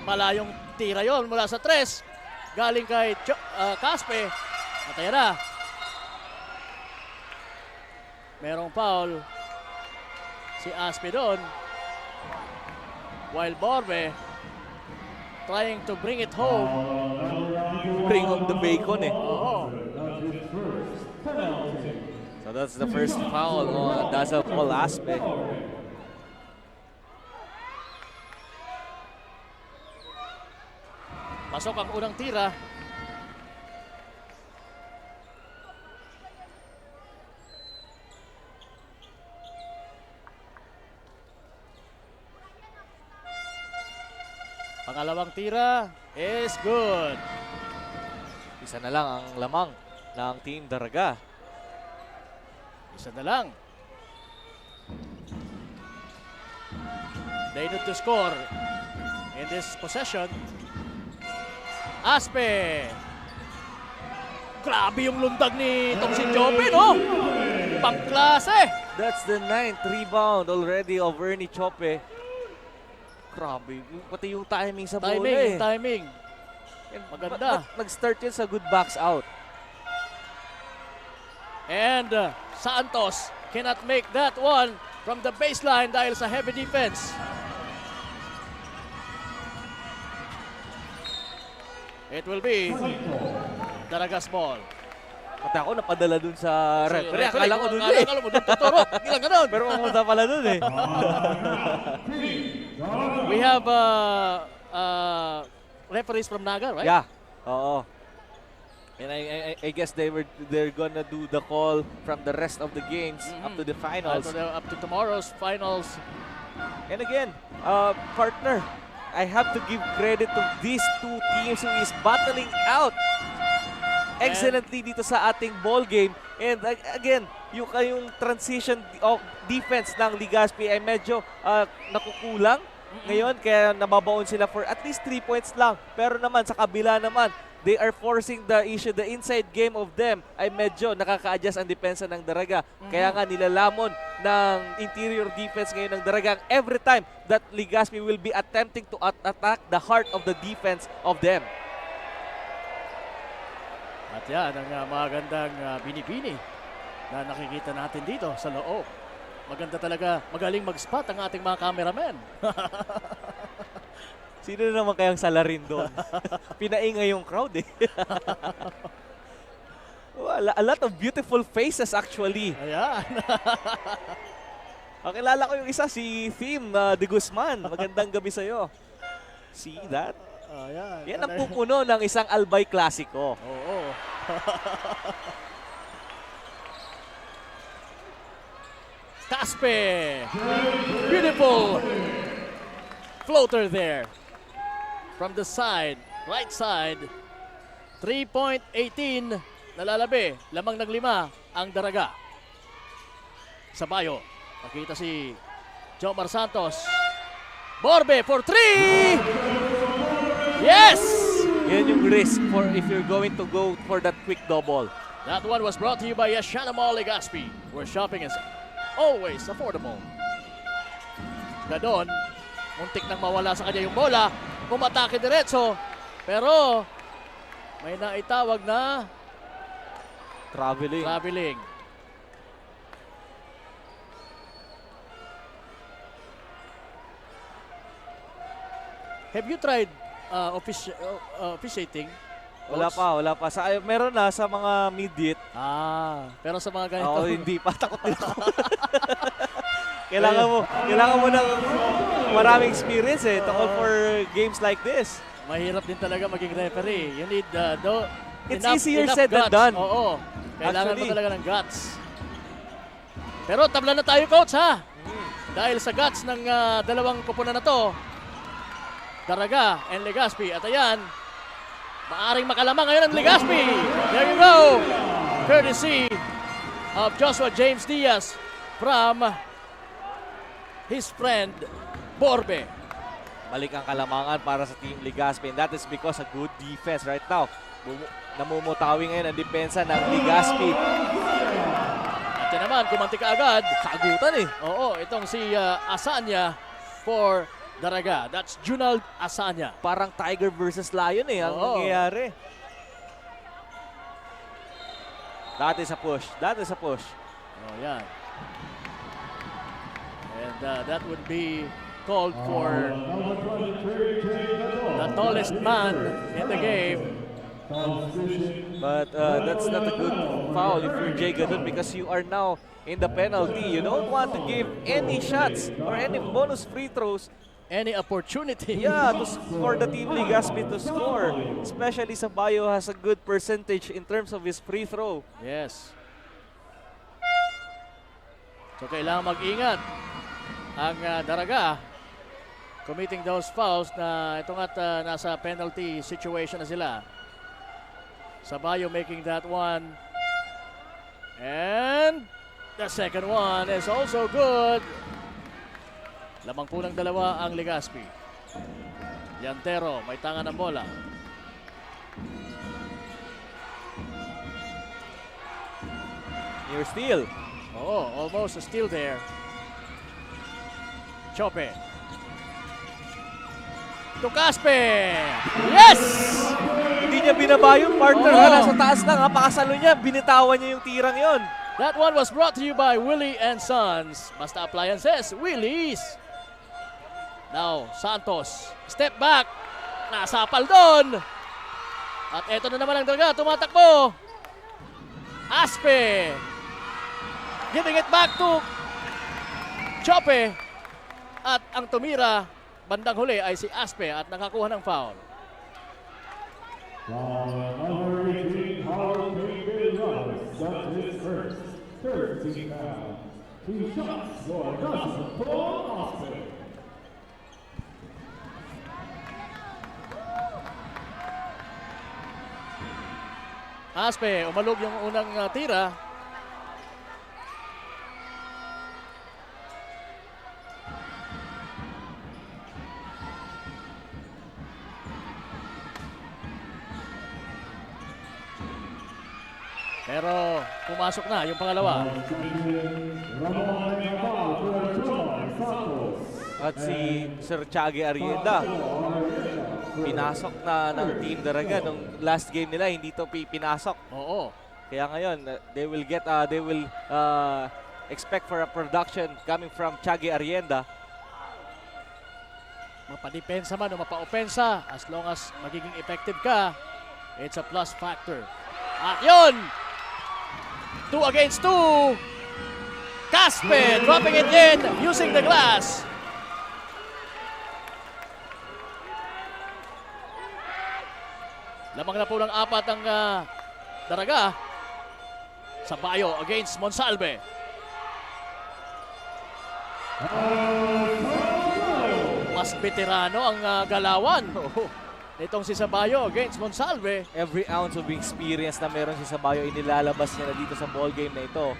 Malayong tira yon mula sa 3. Galing kay Caspe. At ayan na. Merong foul si Aspe doon. While Borbe trying to bring it home. Bring home the bacon Oo. So that's the first foul on Dazzle Paul Aspe. Pasok ang unang tira. Pangalawang tira is good. Isa na lang ang lamang ng Team Daraga. Isa na lang. They need to score in this possession. Aspe. Grabe yung lundag ni Tongsin Jope, no? Pangklase. That's the 9th rebound already of Ernie Chope. Grabe, pati yung timing sa bola Timing. Maganda. Nag-start yun sa good backs out. And Santos cannot make that one from the baseline dahil sa heavy defense. It will be Daragas ball. Pati ako napadala dun sa referee. Akala ko dun Akala mo dun tuturo. Hindi lang ganun. Pero pumunta pala dun We have referees from Naga, right? Yeah. Oo. And I guess they're gonna do the call from the rest of the games up to the finals. Up to tomorrow's finals. And again, partner, I have to give credit to these two teams who is battling out excellently dito sa ating ball game. And again, yung transition of defense ng Legazpi ay medyo nakukulang ngayon, kaya nababaon sila for at least 3 points lang. Pero naman sa kabila naman, they are forcing the issue. The inside game of them ay medyo nakaka-adjust ang depensa ng Daraga. Kaya nga nilalamon ng interior defense ngayon ng Daraga every time that Legazpi will be attempting to attack the heart of the defense of them. At yan ang magandang binibini na nakikita natin dito sa loob. Maganda talaga, magaling mag-spot ang ating mga cameramen. Sino naman kayang salarin doon? Pinaingay yung crowd eh. A lot of beautiful faces actually. Ayan. Kilala ko yung isa, si Theme de Guzman. Magandang gabi sa'yo. See that? Ayan. Yan ang pupuno ng isang Albay Clasico. Oo. Caspe! Beautiful floater there. From the side, right side. 3.18 nalalabi. Lamang ng 5 ang Daraga. Sabayo. Nakita si Jomar Santos. Borbe for 3! Yes! Yan yung risk for if you're going to go for that quick double. That one was brought to you by Yashana Mall Legazpi, where shopping is always affordable. Gadon, muntik nang mawala sa kanya yung bola, umatake diretso, pero may naitawag na traveling. Have you tried officiating? Wala pa. Meron na sa mga mid-hit. Pero sa mga ganito. Oo, hindi pa. Takot din ako. kailangan mo ng maraming experience to call for games like this. Mahirap din talaga maging referee. You need It's easier said than done. Oo. Kailangan mo talaga ng guts. Pero tabla na tayo, coach, ha? Dahil sa guts ng dalawang koponan na to, Daraga and Legazpi. At ayan, maaring makalamang ngayon ang Legazpi. There you go. Courtesy of Joshua James Diaz from his friend Borbe. Balik ang kalamangan para sa Team Legazpi, and that is because a good defense right now. Namumutawi ngayon ang depensa ng Legazpi. At yan naman, kumanti ka agad. Sagutan eh. Oo, itong si Asanya for Daraga. That's Junald Asanya. Parang Tiger versus Lion eh ang nangyayari. That is a push. Oh, yan. And that would be called for the tallest man in the game. But that's not a good foul if you're Jay Gadon, because you are now in the penalty. You don't want to give any shots or any bonus free throws. Any opportunity. Yeah, for the Team Legazpi to score. Especially Sabayo has a good percentage in terms of his free throw. Yes. So kailangan mag-ingat ang Daraga committing those fouls na ito nga't nasa penalty situation na sila. Sabayo making that one. And the second one is also good. Lamang po ng dalawa ang Legazpi. Yantero, may tanga ng bola. Near steal. Oo, almost a steal there. Chope. To Caspe! Yes! Hindi niya binaba yung partner. Nasa taas lang. Pakasalo niya. Binitawan niya yung tirang yon. That one was brought to you by Willie and Sons. Basta Appliances, Willie's. Now, Santos, step back. Nasapal doon. At eto na naman ang Daraga, tumatakbo. Aspe. Giving it back to Chope. At ang tumira, bandang huli ay si Aspe at nakakuha ng foul. Number 18, Howard Gonzalez, that's his first 13 foul. 2 shots for Paul Austin. Aspe, umalog yung unang tira. Pero pumasok na yung pangalawa. At si Sir Chage Arrieta, pinasok na ng Team Daraga nung last game nila, hindi to pinasok. Oo. Kaya ngayon, they will expect for a production coming from Chage Arrieta. Mapadepensa man o mapaopensa, as long as magiging effective ka, it's a plus factor. At yun! 2 against 2. Caspe dropping it in using the glass. Lamang na po ng 4 ang Daraga. Sabayo against Monsalve. Mas veterano ang galawan. Itong si Sabayo against Monsalve. Every ounce of experience na meron si Sabayo, inilalabas niya na dito sa ball game na ito.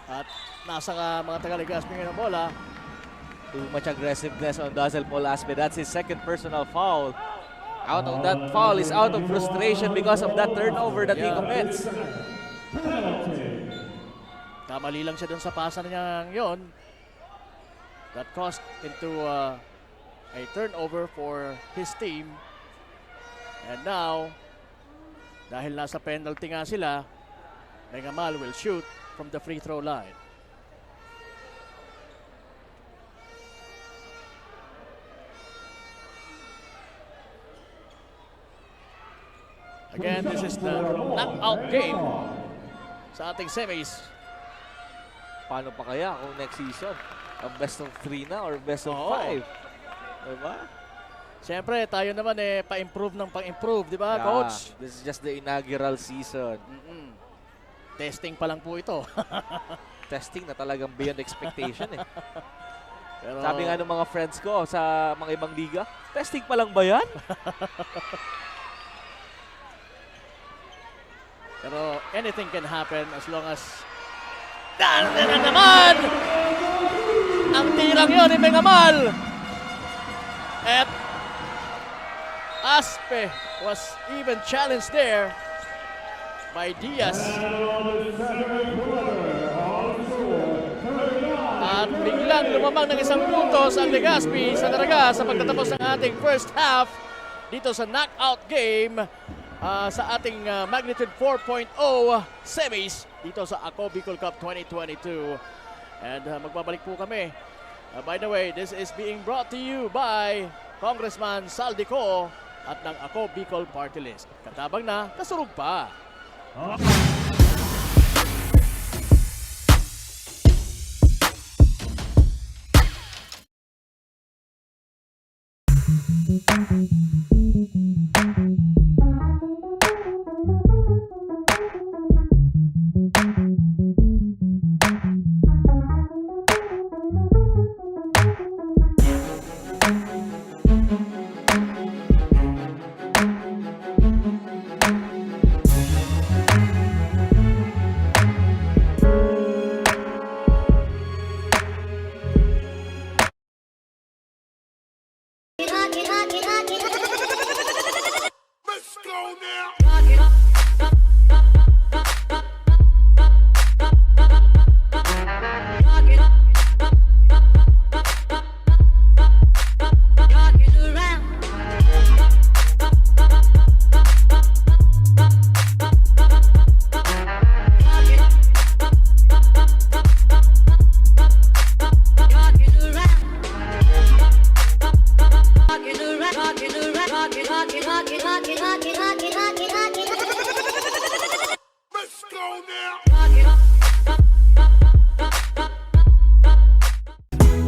At nasa mga Tagaligaspi ng bola. Too much aggressiveness on Dazzle Paul Aspe. That's his second personal foul. Out of that foul is out of frustration because of that turnover that he commits. Kamali lang siya dun sa pasan niya yon. That cost into a turnover for his team. And now, dahil nasa penalty nga sila, Mengamal will shoot from the free throw line. Again, this is the knockout game sa ating semis. Paano pa kaya kung next season? A best of 3 na or best of 5? Diba? Siyempre, tayo naman pa-improve ng pa-improve, di ba, Yeah, Coach? this is just the inaugural season. Testing pa lang po ito. Testing na talagang beyond expectation eh. Pero, Sabi nga ng mga friends ko sa mga ibang liga, testing pa lang ba yan? Pero anything can happen as long as... Dan na naman! Ang tirang yun ni Mengamal! At Aspe was even challenged there by Diaz. At biglang lumamang ng isang puntos ang Legazpi sa Daraga sa pagtatapos ng ating first half dito sa knockout game sa ating magnitude 4.0 semis dito sa Ako Bicol Cup 2022. And magbabalik po kami. By the way, this is being brought to you by Congressman Saldico at ng Ako Bicol Party List. Katabang na, kasurog pa.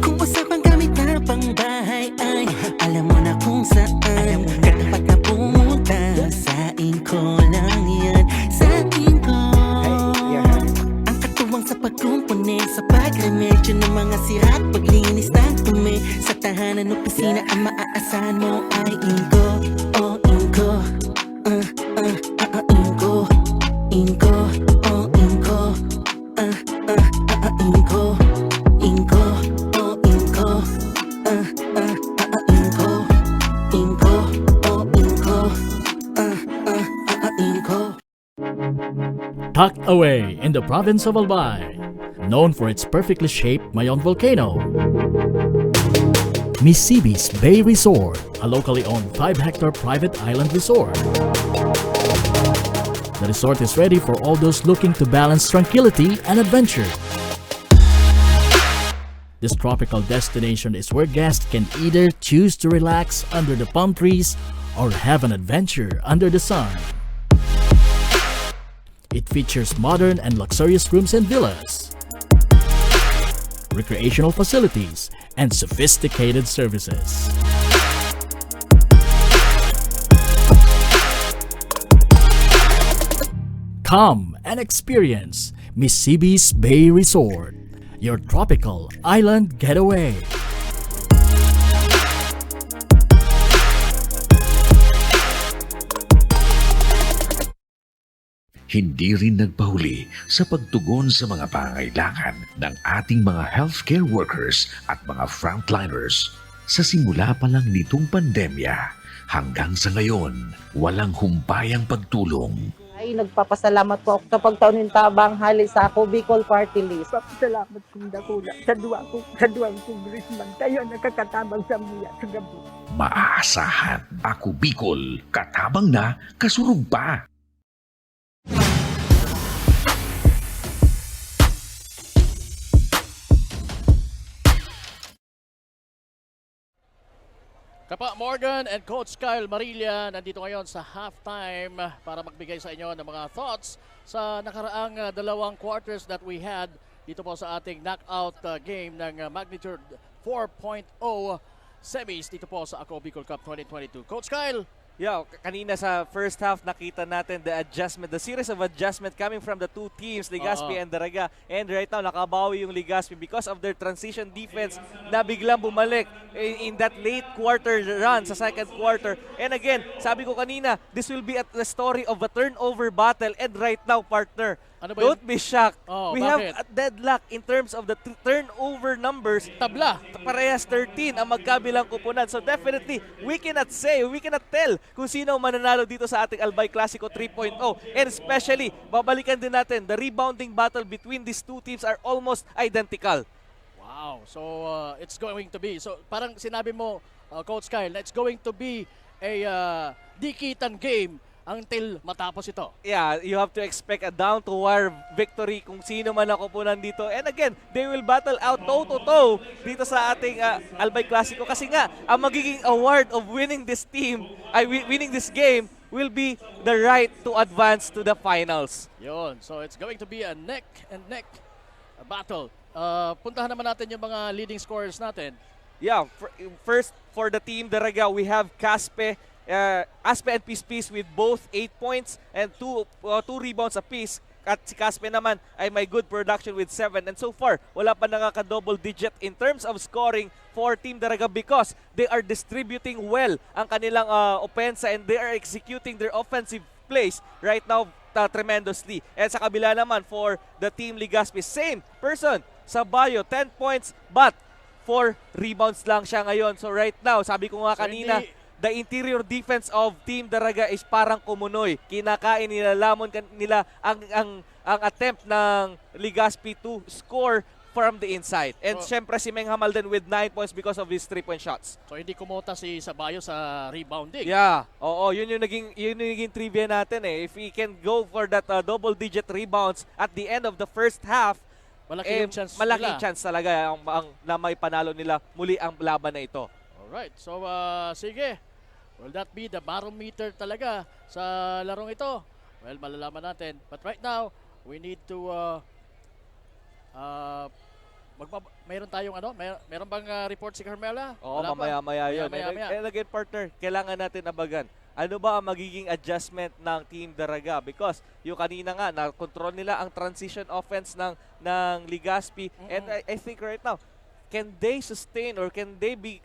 Kung usapang gamit na pang bahay ay alam mo na kung saan ka dapat na pumunta. Sain ko lang yan, sain ko. Ang katuwang sa pagkumpuni, sa pagremedyo ng mga sira at paglinis ng tumi. Sa tahanan opisina ang maaasahan mo ay Inko. Oh Inko, Inko. Tucked away in the province of Albay, known for its perfectly shaped Mayon volcano, Misibis Bay Resort, a locally owned 5-hectare private island resort. The resort is ready for all those looking to balance tranquility and adventure. This tropical destination is where guests can either choose to relax under the palm trees or have an adventure under the sun. It features modern and luxurious rooms and villas, recreational facilities, and sophisticated services. Come and experience Misibis Bay Resort, your tropical island getaway. Hindi rin nagpahuli sa pagtugon sa mga pangailangan ng ating mga healthcare workers at mga frontliners. Sa simula pa lang nitong pandemya, hanggang sa ngayon, walang humpayang pagtulong. Ay, nagpapasalamat po ako sa pagtaunin tabang hali sa ako Bicol Party List. Salamat kong dakula sa duwang congressman. Tayo nakakatabang sa miya sa gabi. Maaasahan, Ako Bicol, katabang na, kasurug pa. Kapa Morgan and Coach Kyle Marilla nandito ngayon sa halftime para magbigay sa inyo ng mga thoughts sa nakaraang dalawang quarters that we had dito po sa ating knockout game ng magnitude 4.0 semis dito po sa Ako Bicol Cup 2022. Coach Kyle! Yeah, kanina sa first half nakita natin the series of adjustment coming from the two teams, Legazpi and Daraga. And right now nakabawi yung Legazpi because of their transition defense na biglang bumalik in that late quarter run sa second quarter. And again, sabi ko kanina, this will be the story of a turnover battle. And right now, partner, don't be shocked. We have a deadlock in terms of the turnover numbers. Tabla. Parehas 13 ang magkabilang kupunan. So definitely, we cannot tell kung sino mananalo dito sa ating Albay Clasico 3.0. And especially, babalikan din natin, the rebounding battle between these two teams are almost identical. Wow. So it's going to be, so parang sinabi mo, Coach Kyle, na it's going to be a dikitan game until matapos ito. Yeah, you have to expect a down-to-wire victory kung sino man ang kupunan dito. And again, they will battle out toe-to-toe dito sa ating Albay Clasico. Kasi nga, ang magiging award of winning this game will be the right to advance to the finals. Yun. So it's going to be a neck-and-neck battle. Puntahan naman natin yung mga leading scorers natin. Yeah, first for the team Daraga, we have Aspe and Pispis with both 8 points and 2 rebounds apiece. At si Caspe naman ay may good production with 7. And so far, wala pa nakaka-double digit in terms of scoring for Team Daraga because they are distributing well ang kanilang opensa and they are executing their offensive plays right now tremendously. And sa kabila naman for the Team Legazpi, same person, Sabayo, 10 points but 4 rebounds lang siya ngayon. So right now, sabi ko nga kanina, the interior defense of Team Daraga is parang kumunoy. Kinakain nila, lamon nila ang attempt ng Legazpi to score from the inside. And syempre si Meng Hamalden with 9 points because of his 3-point shots. So hindi kumota si Sabayo sa rebounding. Yeah. Oo, yun yung naging trivia natin eh. If we can go for that double-digit rebounds at the end of the first half, malaking chance talaga na may panalo nila muli ang laban na ito. Alright, so sige. Will that be the barometer talaga sa larong ito? Well, malalaman natin. But right now, we need to mayroon tayong mayroon bang report si Carmela? Oo, mamaya-maya yun. And again, partner, kailangan natin abagan. Ano ba ang magiging adjustment ng Team Daraga? Because yung kanina nga, na-control nila ang transition offense ng Legazpi. And I think right now, can they sustain or can they be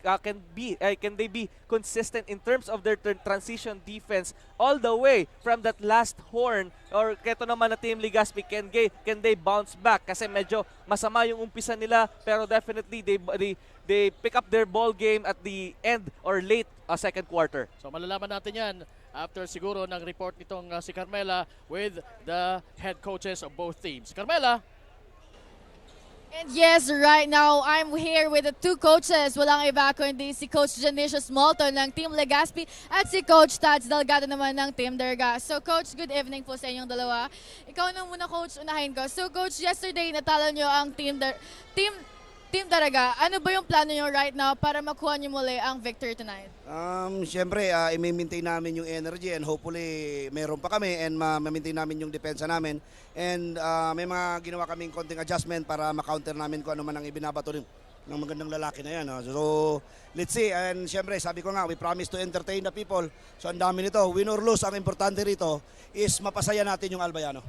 consistent in terms of their transition defense all the way from that last horn? Or keto naman na Team Legazpi, can they bounce back? Kasi medyo masama yung umpisa nila, pero definitely they pick up their ball game at the end or late second quarter. So malalaman natin yan after siguro ng report nitong si Carmela with the head coaches of both teams. Carmela! And yes, right now, I'm here with the two coaches. Walang iba kundi si Coach Janicius Molton ng Team Legazpi at si Coach Tads Delgado naman ng Team Daraga. So Coach, good evening po sa inyong dalawa. Ikaw na muna Coach, unahin ko. So Coach, yesterday natalo nyo ang Team Daraga. Ano ba yung plano nyo right now para makuha nyo muli ang victory tonight? Siyempre, i-maintain namin yung energy and hopefully meron pa kami and ma-maintain namin yung depensa namin. And may mga ginawa kaming konting adjustment para ma-counter namin kung ano man ang ibinabato ng magandang lalaki na yan. So, let's see. And siyempre, sabi ko nga, we promise to entertain the people. So, ang dami nito. Win or lose, ang importante rito is mapasaya natin yung Albayano.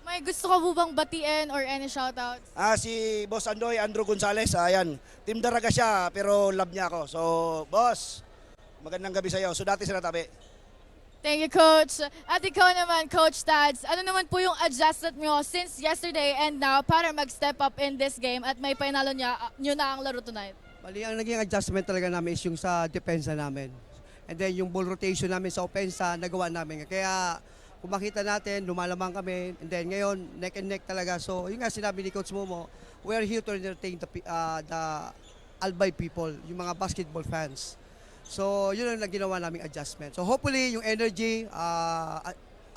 May gusto ka po bang batiin or any shoutouts? Si Boss Andoy, Andrew Gonzales, ayan. Team Daraga siya, pero love niya ako. So, Boss, magandang gabi sa'yo. So, dati sila tabi. Thank you, Coach. At ikaw naman, Coach Tads, ano naman po yung adjustment nyo since yesterday and now para mag-step up in this game at may panalo nyo na ang laro tonight? Bali, ang naging adjustment talaga namin is yung sa depensa namin. And then yung ball rotation namin sa opensa, nagawa namin. Kaya kung makita natin, lumalamang kami. And then ngayon, neck and neck talaga. So yun nga sinabi ni Coach Momo, we are here to entertain the Albay people, yung mga basketball fans. So yun ang ginawa naming adjustment. So hopefully yung energy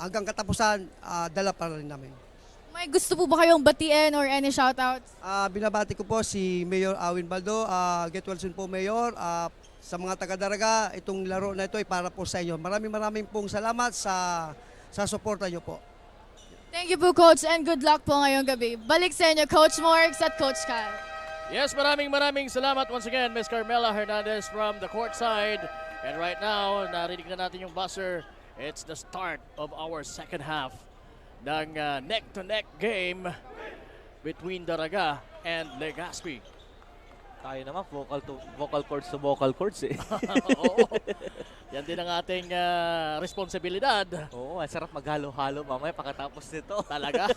hanggang katapusan, dala pa rin namin. May gusto po ba kayong batiin or any shoutouts? Binabati ko po si Mayor Awin Baldo. Get well soon po, Mayor. Sa mga taga-Daraga, itong laro na ito ay para po sa inyo. Maraming pong salamat sa suporta nyo po. Thank you po, Coach, and good luck po ngayong gabi. Balik sa inyo, Coach Morgs at Coach Kyle. Yes, maraming salamat once again, Ms. Carmela Hernandez from the courtside. And right now, narinig na natin yung buzzer. It's the start of our second half ng neck-to-neck game between Daraga and Legazpi. Tayo naman, vocal cords to vocal cords eh. Oo. Yan din ang ating responsibilidad. Oo, ang sarap maghalo-halo mamaya pagkatapos nito. Talaga?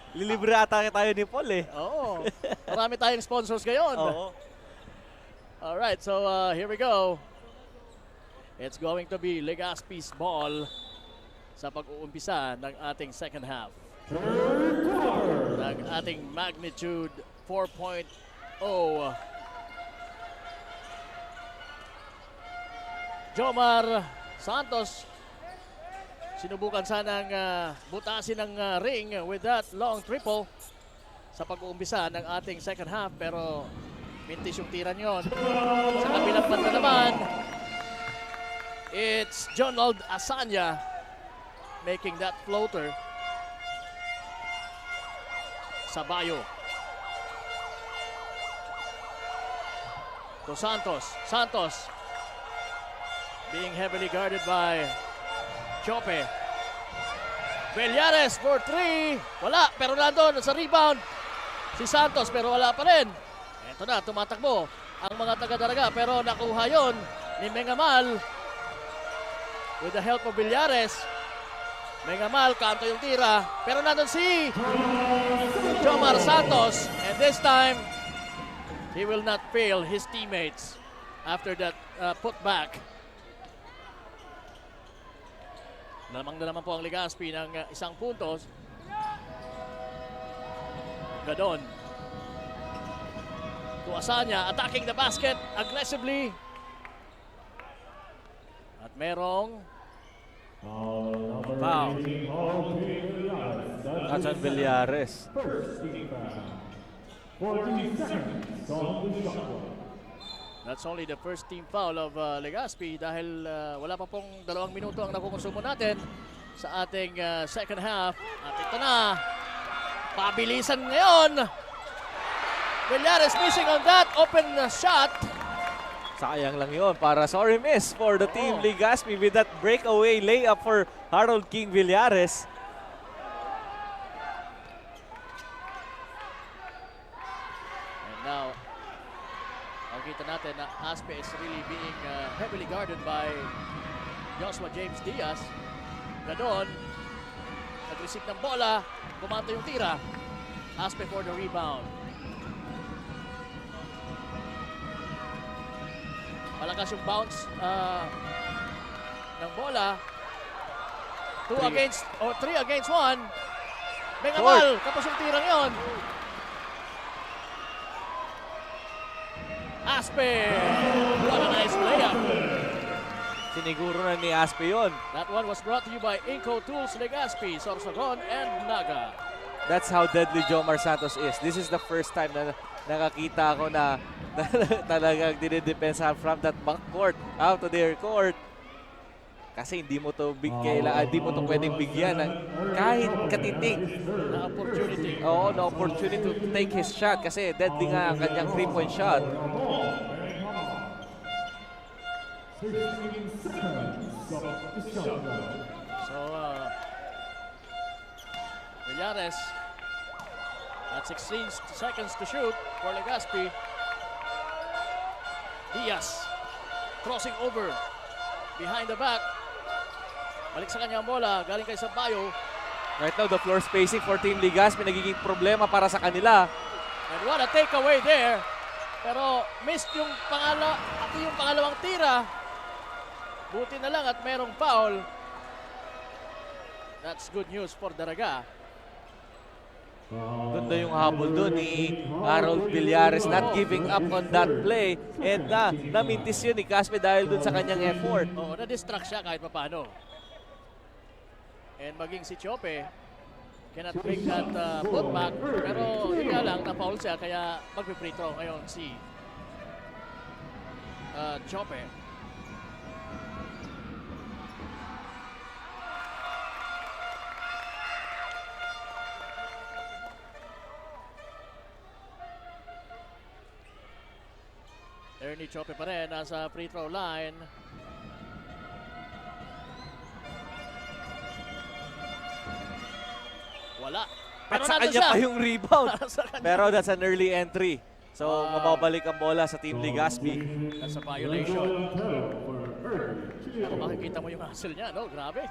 Lilibre ata tayo ni Paul eh. Oo. Marami tayong sponsors ngayon. Oo. Alright, so here we go. It's going to be Legazpi's ball sa pag-uumpisa ng ating second half. Ng ating magnitude 4.0. Jomar Santos sinubukan sanang butasin ng ring with that long triple sa pag-uumpisa ng ating second half pero mintis yung tiran yon. Sa kabilang banda naman, it's Jonald Asanya making that floater. Sabayo. To Santos. Santos being heavily guarded by Chope. Villares for 3. Wala, pero nandun sa rebound si Santos pero wala pa rin. Ito na, tumatakbo ang mga taga-Daraga pero nakuha yon ni Mengamal with the help of Villares. Mengamal, kanto yung tira pero nandun si Jomar Santos and this time he will not fail his teammates after that putback. Lamang na naman po ang Legazpi ng isang puntos. Gadon. To Asanya, attacking the basket aggressively. At merong foul. That's on Villares. 14 seconds on the shot clock. That's only the first team foul of Legazpi dahil wala pa pong 2 minuto ang nakukonsumo natin sa ating second half. At ito na, pabilisan ngayon. Villares missing on that open shot. Sayang lang yun para sorry miss for the team Legazpi with that breakaway layup for Harold King Villares. And now, makita natin na Aspe is really being heavily guarded by Joshua James Diaz. Gadon, nag-receive ng bola, kumanto yung tira. Aspe for the rebound. Malakas yung bounce ng bola. 3 against 1. Bengamal, tapos yung tirang yon. Aspe! What a nice layup. Siniguro na ni Aspe yun. That one was brought to you by Inco Tools, Legazpi, Sorsogon, and Naga. That's how deadly Jomar Santos is. This is the first time na nakakita ako na talagang dinidepensahan from that backcourt out to their court. Kasi hindi mo to pwedeng bigyan ng kahit katitig Na opportunity. Oo, na opportunity to take his shot kasi deadly nga ang kanyang 3-point shot. So, Villares at 16 seconds to shoot for Legazpi. Diaz crossing over behind the back. Balik sa kanya ang bola, galing kay Sabayo. Right now, the floor spacing for Team Legazpi nagiging problema para sa kanila. And what a takeaway there. Pero missed yung pangalawang tira. Buti na lang at merong foul. That's good news for Daraga. Ganda yung habol doon ni Harold Villares, not giving up on that play. And namintis yun ni Caspe dahil doon sa kanyang effort. Oo, na-distract siya kahit paano. And maging si Chope cannot break that putback. Pero yun nga lang, na-foul siya kaya magpe-free throw ngayon si Chope. Ernie Chope pa rin nasa free throw line. Wala. At sa nandun kanya siya. pa yung rebound. Sa kanya. Pero that's an early entry. So, mababalik ang bola sa Team Legazpi. That's a violation. Ako makikita mo yung hustle niya, no? Grabe.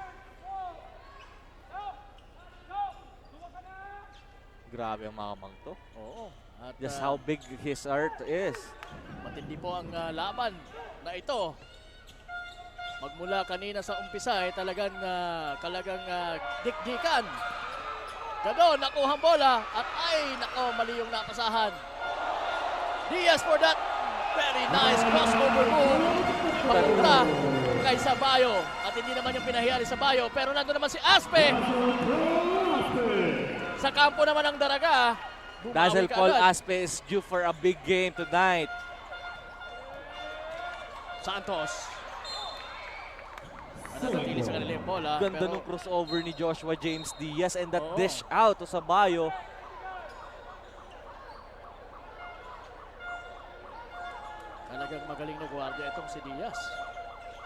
Grabe ang makamang to. Oo. At, Just how big his art is. matindi po ang laban na ito. Magmula kanina sa umpisa ay talagang dikdikan. Gadon, nakuha ang bola at mali yung napasahan. Diaz for that very nice crossover move. Papunta kay Sabayo. At hindi naman yung pinahiya ni Sabayo. Pero nandun naman si Aspe. Sa kampo naman ng Daraga. Dazzle bumawi Paul kaagad. Aspe is due for a big game tonight. Santos. Nanatili sa kanila yung bola. Ganda pero nung crossover ni Joshua James Diaz and that Oo. dish out to Sabayo. talagang magaling na gwardiya itong si Diaz.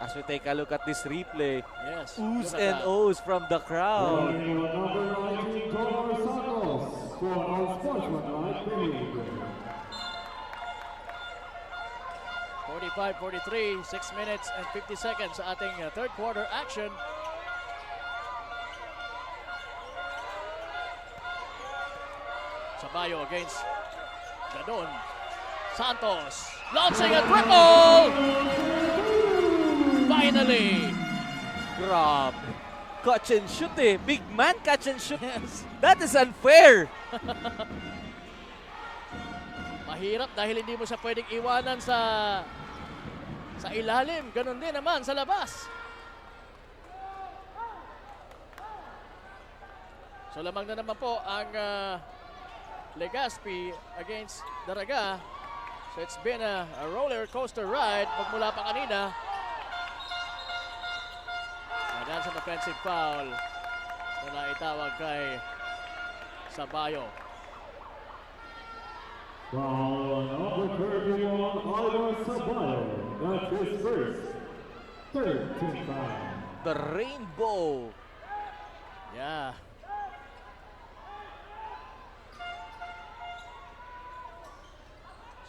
As we take a look at this replay, Yes. oohs look at and that. ohs from the crowd. Number 19, Connor Santos, for unsportsmanlike behavior. 45-43, 6 minutes and 50 seconds sa ating third quarter action. Sabayo against Gadon. Santos launching a triple! Finally! Grabe. Catch and shoot eh. Big man catch and shoot. Yes. That is unfair. Mahirap dahil hindi mo siya pwedeng iwanan sa ilalim. Ganon din naman sa labas. So lamang na naman po ang Legazpi against Daraga. So it's been a roller coaster ride magmula pa kanina. And that's an offensive foul na itawag kay Sabayo. Foul number 31, Ida Sabayo. That's his first. 13 foul. The rainbow. Yeah.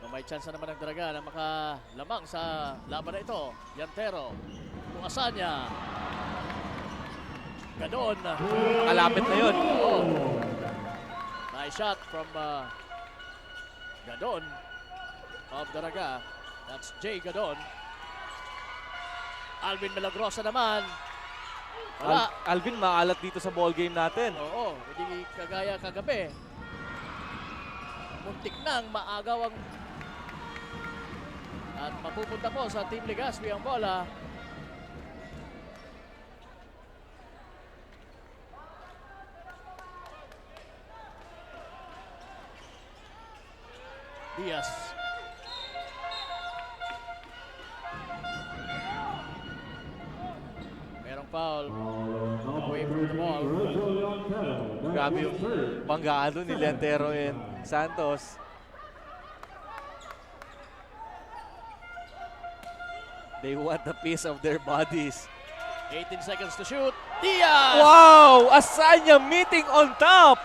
So may chance na naman ng Daraga na makalamang sa laban na ito. Yantero. Tukasan niya. Gadon. Kalapit na yun. Oo. Nice shot from Gadon of Daraga. That's Jay Gadon. Alvin Milagrosa naman. Wala. Alvin, maalat dito sa ball game natin. Oo, hindi kagaya kagabi. Muntik nang maagaw ang... At mapupunta po sa Team Legazpi ang bola. Diaz. Merong foul. Away from the ball. Grabe yung banggaan doon ni Leantero and Santos. They want a piece of their bodies. 18 seconds to shoot. Diaz! Wow! Asanya meeting on top!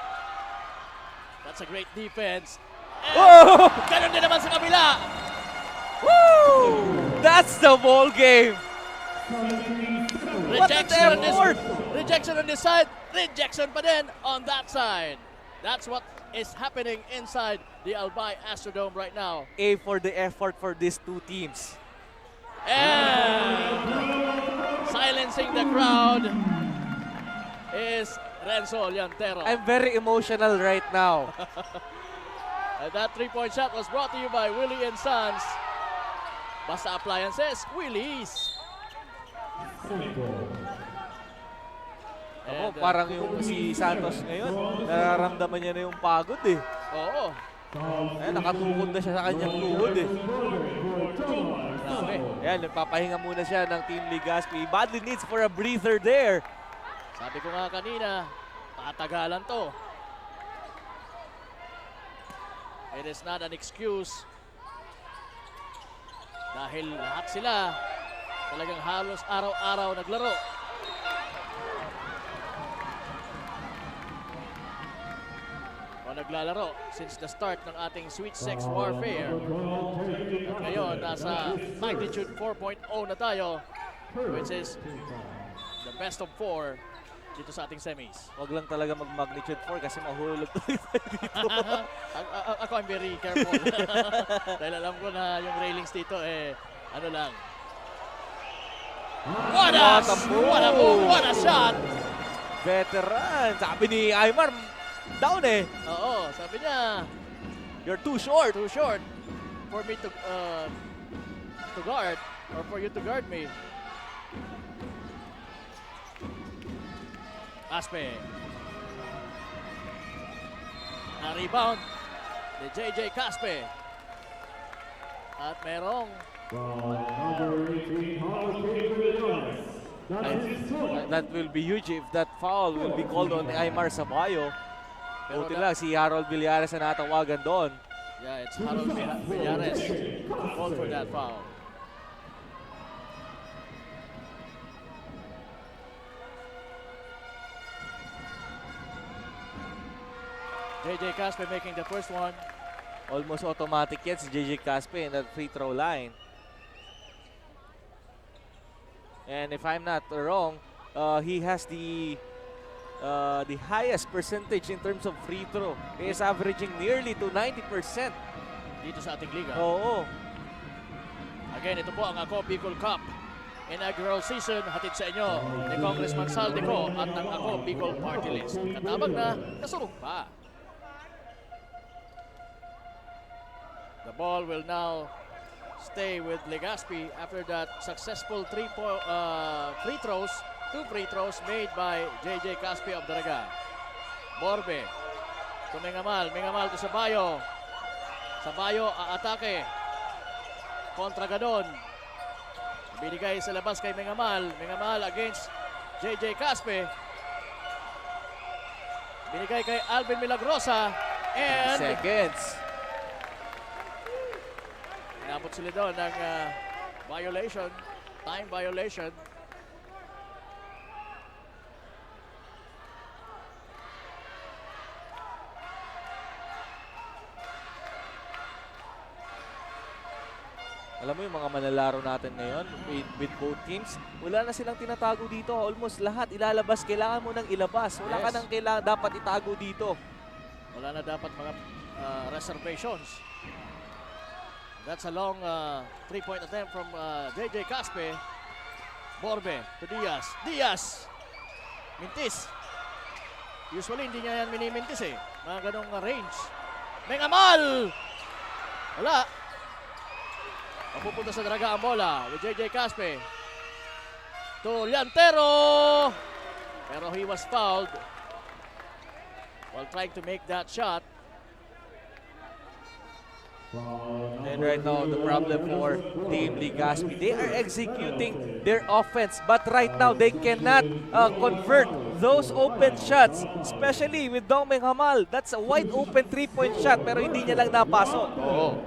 That's a great defense. Whoa! Ganun din naman sa kabila. Woo! That's the ball game! Rejection on this, rejection on this side. Rejection pa din on that side. That's what is happening inside the Albay Astrodome right now. A for the effort for these two teams. And silencing the crowd is Renzo Leantero. I'm very emotional right now. And that three-point shot was brought to you by Willie and Sons. Basta Appliances, Willie's. Ako, parang yung si Santos ngayon, nararamdaman niya na yung pagod eh. Oo. Ayan, nakatukod na siya sa kanyang tuhod eh. Grabe. Ayan, nagpapahinga muna siya ng Team Legazpi. Badly needs for a breather there. Sabi ko nga kanina, tatagalan to. It is not an excuse. Dahil lahat sila talagang halos araw-araw naglaro. O naglalaro since the start ng ating Sweet Sex Warfare. At ngayon, nasa magnitude 4.0 na tayo, which is the best of 4 dito sa ating semis. Huwag lang talaga mag-magnitude 4 kasi mahulog tayo dito. Ako I'm very careful. Dahil alam ko na yung railings dito ano lang. What a move! What a shot! Veteran! Sabi ni Aymar, down eh. Oo, sabi niya, you're too short. Too short for me to guard or for you to guard me. Aspe. Na-rebound ni JJ Caspe. At merong that will be huge if that foul will be called on Aymar Sabayo. Buti lang si Harold Villares na natawagan doon. Yeah, it's Harold Villares called for that foul. JJ Caspe making the first one. Almost automatic yan si JJ Caspe in that free throw line. And if I'm not wrong, he has the highest percentage in terms of free throw. He is averaging nearly to 90% dito sa ating liga. Oo. Again, ito po ang Ako Bicol Cup inaugural season, hatid sa inyo ni Congressman Saldico at ng Ako Bicol Party List. Katabang na, kasurog pa. The ball will now stay with Legazpi after that successful two free throws made by JJ Caspe of Daraga. Borbe to Mengamal to Sabayo. Sabayo aatake. Kontra Gadon. Binigay sa labas kay Mengamal. Mengamal against JJ Caspe. Binigay kay Alvin Milagrosa. And seconds. Inabot sila doon ng violation, time violation. Alam mo yung mga manlalaro natin ngayon with both teams, wala na silang tinatago dito. Almost lahat ilalabas, kailangan mo nang ilabas. Wala ka nang dapat itago dito. Wala na dapat mga reservations. That's a long three-point attempt from JJ Caspe. Borbe to Diaz. Diaz! Mintis. Usually hindi niya yan minimintis eh. Mga ganong range. Mengamal! Wala. Mapupunta sa Daraga ang bola with JJ Caspe. To Llantero! Pero he was fouled while trying to make that shot. And right now, the problem for Team Legazpi, they are executing their offense, but right now they cannot convert those open shots, especially with Dongmeng Hamal. That's a wide open 3-point shot, pero hindi niya lang napasok. Oh.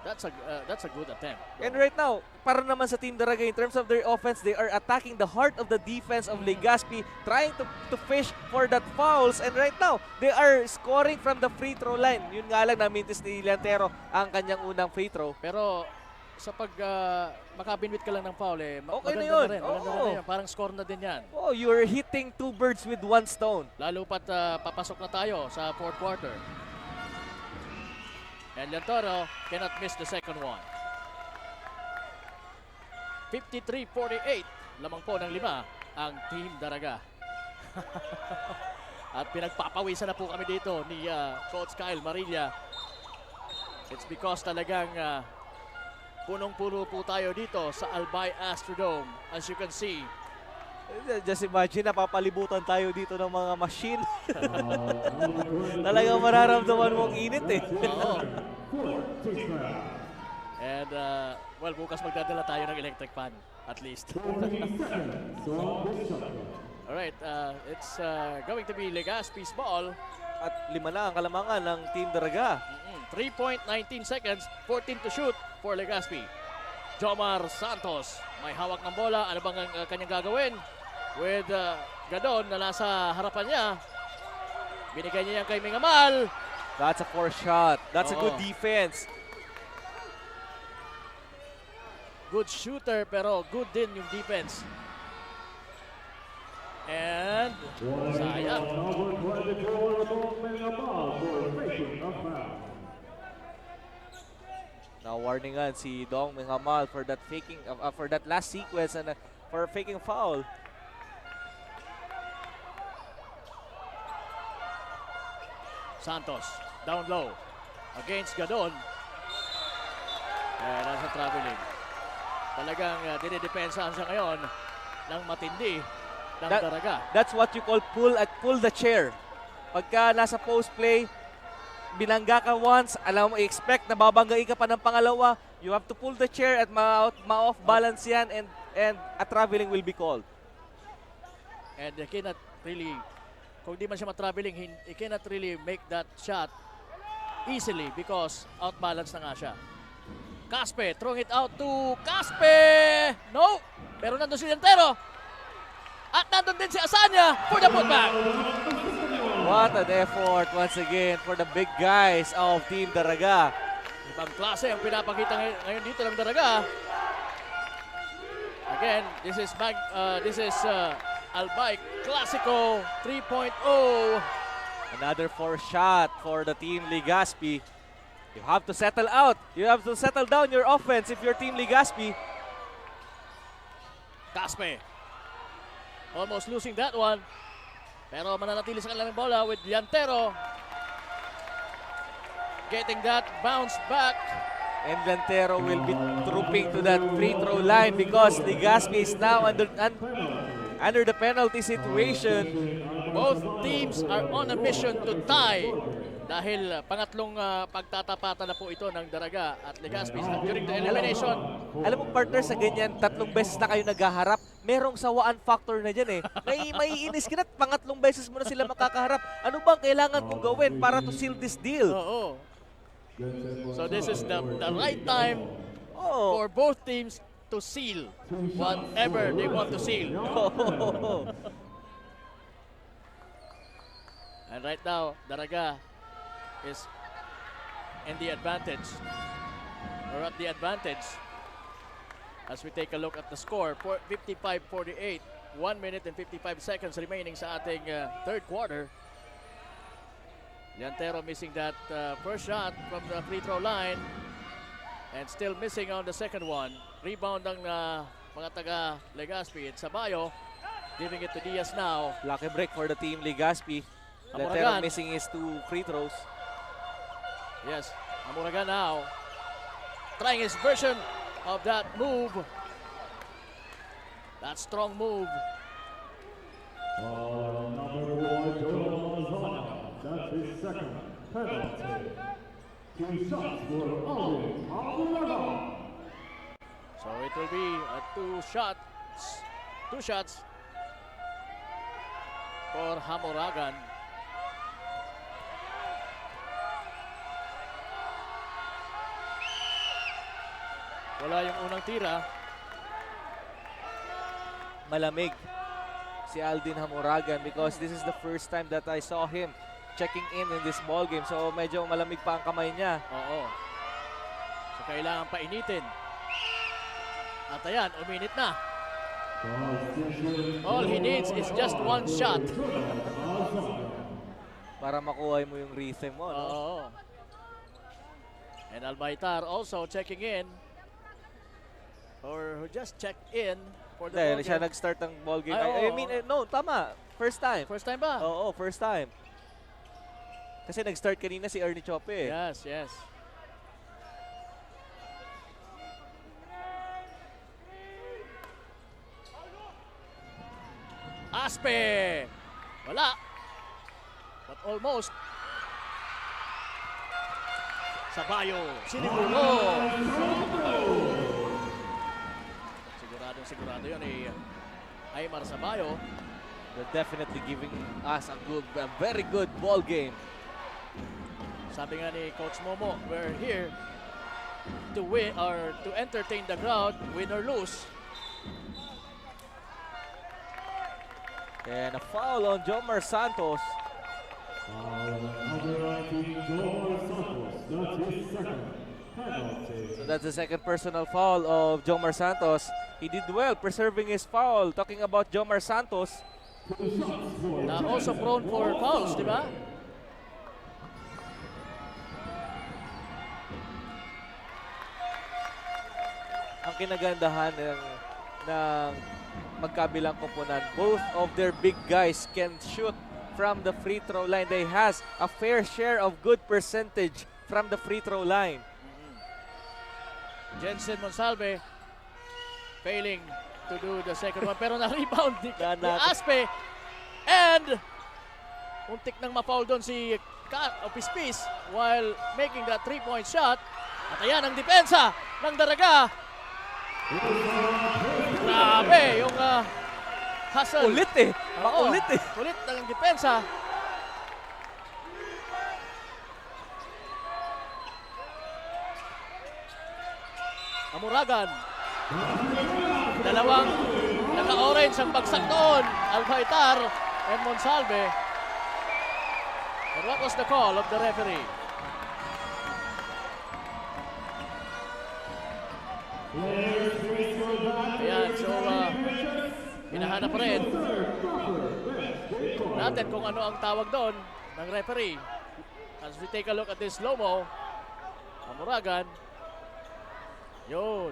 That's a good attempt. And right now, para naman sa Team Daraga, in terms of their offense, they are attacking the heart of the defense of Legazpi, trying to fish for that fouls. And right now, they are scoring from the free throw line. Yun nga lang, namintis ni Llantero ang kanyang unang free throw. Pero sa pag makabinwit ka lang ng foul, eh, Okay na maganda yun. rin. Maganda Oo. na yan. Parang score na din yan. Oh, you're hitting 2 birds with 1 stone. Lalo pat papasok na tayo sa fourth quarter. And Llantero cannot miss the second one. 53-48. Lamang po ng 5 ang Team Daraga. At pinagpapawisan na po kami dito ni Coach Kyle Marilla. It's because talagang punong-puno po tayo dito sa Albay Astrodome. As you can see, Just imagine, napapalibutan tayo dito ng mga machine. Talagang mararamdaman mong init eh. oo. And well, bukas magdadala tayo ng electric fan at least. Alright, it's going to be Legazpi's ball. At 5 na ang kalamangan ng Team Daraga. 3.19 seconds, 14 to shoot for Legazpi. Jomar Santos may hawak ng bola. Ano bang kanyang gagawin? With Gadon na nasa harapan niya. Binigay niya yan kay Mengamal. That's a 4 shot. That's a good defense. Good shooter pero good din yung defense. And sayang. Now warningan si Dongmeng Hamal for that faking for that last sequence and for faking foul. Santos down low against Gadon. And nasa traveling. Talagang dinidepensahan siya ngayon ng matindi ng Daraga. That's what you call pull the chair. Pagka nasa post play, binangga ka once, alam mo, expect na babanggain ka pa ng pangalawa, you have to pull the chair at ma-off balance yan and a traveling will be called. And they cannot really, kung di man siya matraveling, he cannot really make that shot easily because outbalance na nga siya. Caspe, throwing it out to Caspe! No! Pero nandun si Llantero. At nandun din si Asanya for the putback. What an effort once again for the big guys of Team Daraga. Ibang klase ang pinapakita ngayon dito ng Daraga. Again, this is Albay Clasico 3.0. Another 4 shot for the Team Legazpi. You have to settle out. You have to settle down your offense if you're Team Legazpi. Caspe. Almost losing that one. Pero mananatili sa kanilang bola with Llantero. Getting that bounce back. And Llantero will be trooping to that free throw line because Legazpi is now under the penalty situation. Both teams are on a mission to tie. Dahil pangatlong pagtatapatan na po ito ng Daraga at Legazpi during the elimination. Alam mo partner, sa ganyan, 3 beses na kayo naghaharap, merong sawaan factor na dyan eh. May inis ka na, 3 beses mo na sila makakaharap. Ano bang kailangan kong gawin para to seal this deal? Oo. So this is the right time for both teams to seal whatever they want to seal. And right now, Daraga is in the advantage, or at the advantage, as we take a look at the score. 55-48, 1 minute and 55 seconds remaining sa ating third quarter. Llantero missing that first shot from the free throw line and still missing on the second one. Rebound ng mga taga Legazpi. It's Sabayo giving it to Diaz now. Lucky break for the team Legazpi. Amuragan. Letero missing his 2 free throws. Yes, Amuragan now trying his version of that move. That strong move. Number 1, Joel Mazana. That's his second penalty. 2 shots for Alvin Amuragan. So it will be a 2 shots for Hamoragan. Wala yung unang tira. Malamig si Aldin Hamoragan because this is the first time that I saw him checking in this ball game. So medyo malamig pa ang kamay niya. Oo. So kailangan painitin. At ayan, uminit na. All he needs is just 1 shot. Para makuha mo yung rhythm mo. No? Oo. And Albaitar also checking in. Or who just checked in for the ball Hindi, siya game. nag-start ng ball game. Ay, I oo. mean, no, tama. First time. First time ba? Oo, first time. Kasi nag-start kanina si Ernie Chope. Yes, yes. Aspe! Wala. But almost. Sabayo. Sinigulo. Sigurado yun Aymar Sabayo. They're definitely giving us a very good ball game. Sabi nga ni Coach Momo, we're here to win or to entertain the crowd, win or lose. And a foul on Jomar Santos. Number 19, Joel Santos. That's his second penalty. So that's the second personal foul of Jomar Santos. He did well preserving his foul. Talking about Jomar Santos. Na also prone for fouls, di ba? Ang kinagandahan ng magkabilang koponan, both of their big guys can shoot from the free throw line. They has a fair share of good percentage from the free throw line. Jensen Monsalve failing to do the second one, pero na-rebound ni Aspe, and untik nang ma-foul doon si Pispis while making that 3-point shot. At ayan ang depensa ng Daraga. Grabe yung hustle. Ulit eh. Ulit eh. Ulit ng depensa. Amuragan. Dalawang naka-orange ang bagsak doon. Albaitar and Monsalve. And what was the call of the referee? Ayan, so hinahanap rin natin kung ano ang tawag doon ng referee. As we take a look at this slow-mo, Amuragan. Yun.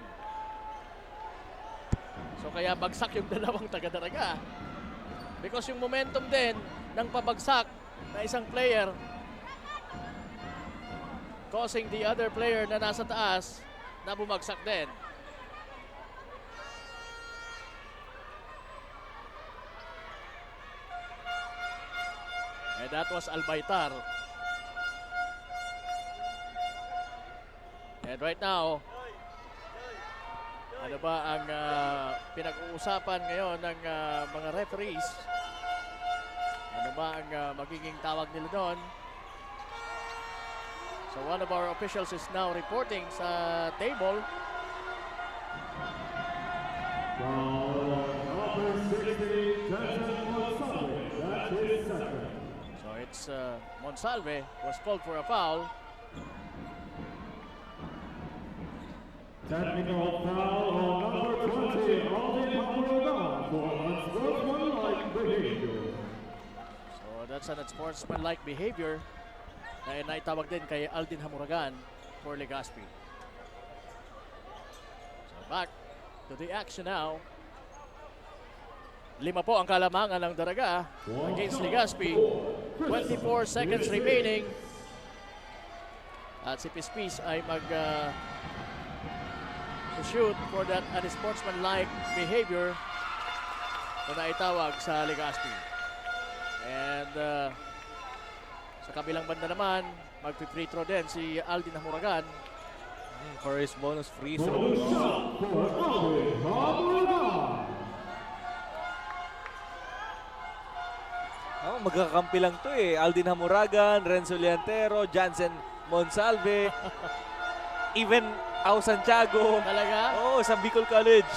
So kaya bagsak yung dalawang taga-Daraga. Because yung momentum din ng pabagsak na isang player causing the other player na nasa taas na bumagsak din. And that was Albaitar. And right now, ano ba ang pinag-uusapan ngayon ng mga referees? Ano ba ang magiging tawag nila doon? So one of our officials is now reporting sa table. So it's Monsalve was called for a foul. Technical foul on number 20, Aldin Amuragan for unsportsmanlike behavior. So that's an unsportsmanlike behavior na naitawag din kay Aldin Hamuragan for Legazpi. So back to the action now. 5 po ang kalamangan ng Daraga against Legazpi. 24 seconds remaining. At si Pispis ay shoot for that unsportsmanlike behavior na naitawag sa Legazpi. And sa kabilang banda naman, mag-free throw din si Aldin Hamuragan for his bonus free throw. Magkakampi lang to eh. Aldin Hamuragan, Renzo Leantero, Jansen Monsalve, even Au Santiago. Talaga? Oo, sa Bicol College.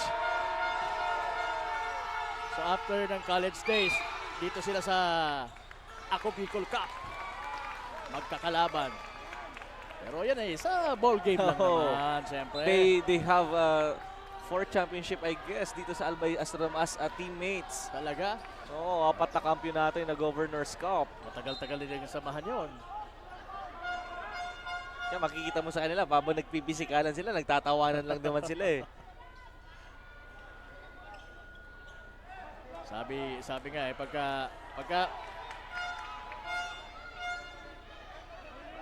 So after ng college days, dito sila sa Ako Bicol Cup. Magkakalaban. Pero yan eh, sa ball game lang naman, siyempre. They have 4 championship, I guess, dito sa Albay Astrodome as teammates. Talaga? Oo, 4 na kampiyonato yung na Governor's Cup. Matagal-tagal din yung samahan yun. Kaya makikita mo sa kanila, habang nagpipsikalan sila, nagtatawanan lang naman sila eh. Sabi nga eh, pagka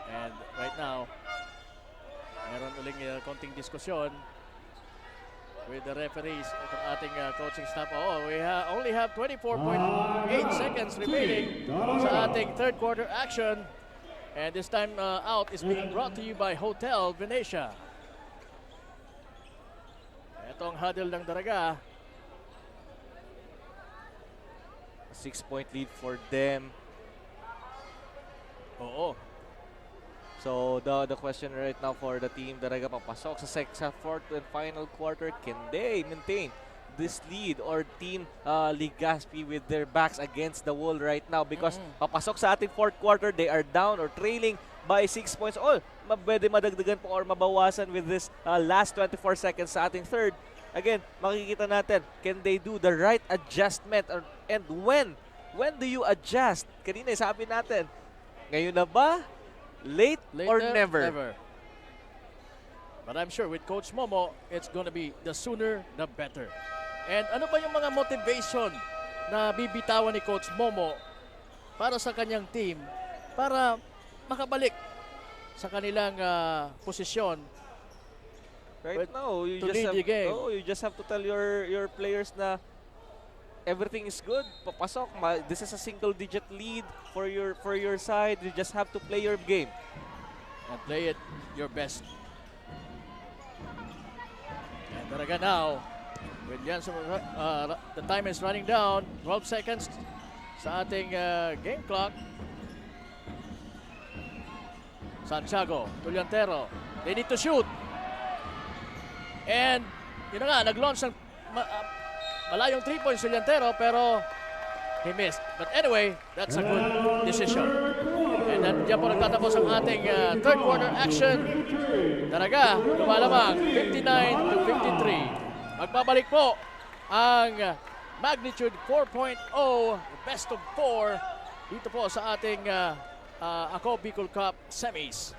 and right now, meron uling konting diskusyon with the referees itong ating coaching staff. We only have 24.8 seconds remaining sa ating third quarter action. And this time out is being brought to you by Hotel Venetia. Ito ang huddle ng Daraga. 6-point lead for them. Oo. So the question right now for the team Daraga papasok sa fourth and final quarter, can they maintain this lead, or team Legazpi with their backs against the wall right now? Because papasok sa ating fourth quarter, they are down or trailing by 6 points. Pwede madagdagan po or mabawasan with this last 24 seconds sa ating third. Again, makikita natin, can they do the right adjustment, and when do you adjust? Kanina sabi natin, ngayon na ba? Later or never? But I'm sure with Coach Momo, it's gonna be the sooner the better. And ano ba yung mga motivation na bibitawan ni Coach Momo para sa kanyang team para makabalik sa kanilang posisyon? Right now, you just have to tell your players na everything is good. Papasok. This is a single-digit lead for your side. You just have to play your game and play it your best. And Daraga now, with Jansen, the time is running down. 12 seconds sa ating game clock. Santiago, Tuliantero, they need to shoot. And yun na nga, nag-launch ng malayong 3 points Tuliantero, pero he missed. But anyway, that's a good decision. And then diyan po nagtatapos ang ating third quarter action. Daraga, lumalamang 59-53. Magbabalik po ang magnitude 4.0, best of 4, dito po sa ating Ako Bicol Cup semis.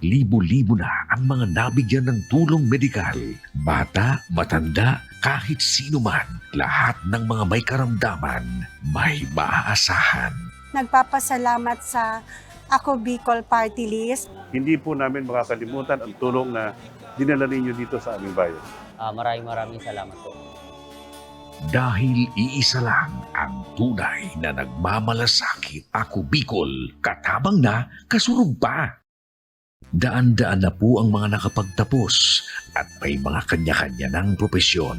Libo-libo na ang mga nabigyan ng tulong medikal. Bata, matanda, kahit sino man, lahat ng mga may karamdaman, may maaasahan. Nagpapasalamat sa Ako Bicol Party List. Hindi po namin makakalimutan ang tulong na dinala ninyo dito sa aming bayan. Maraming salamat po. Dahil iisa lang ang tunay na nagmamalasakit. Ako Bicol, katabang na, kasurog pa. Daan-daan na po ang mga nakapagtapos at may mga kanya-kanya ng propesyon.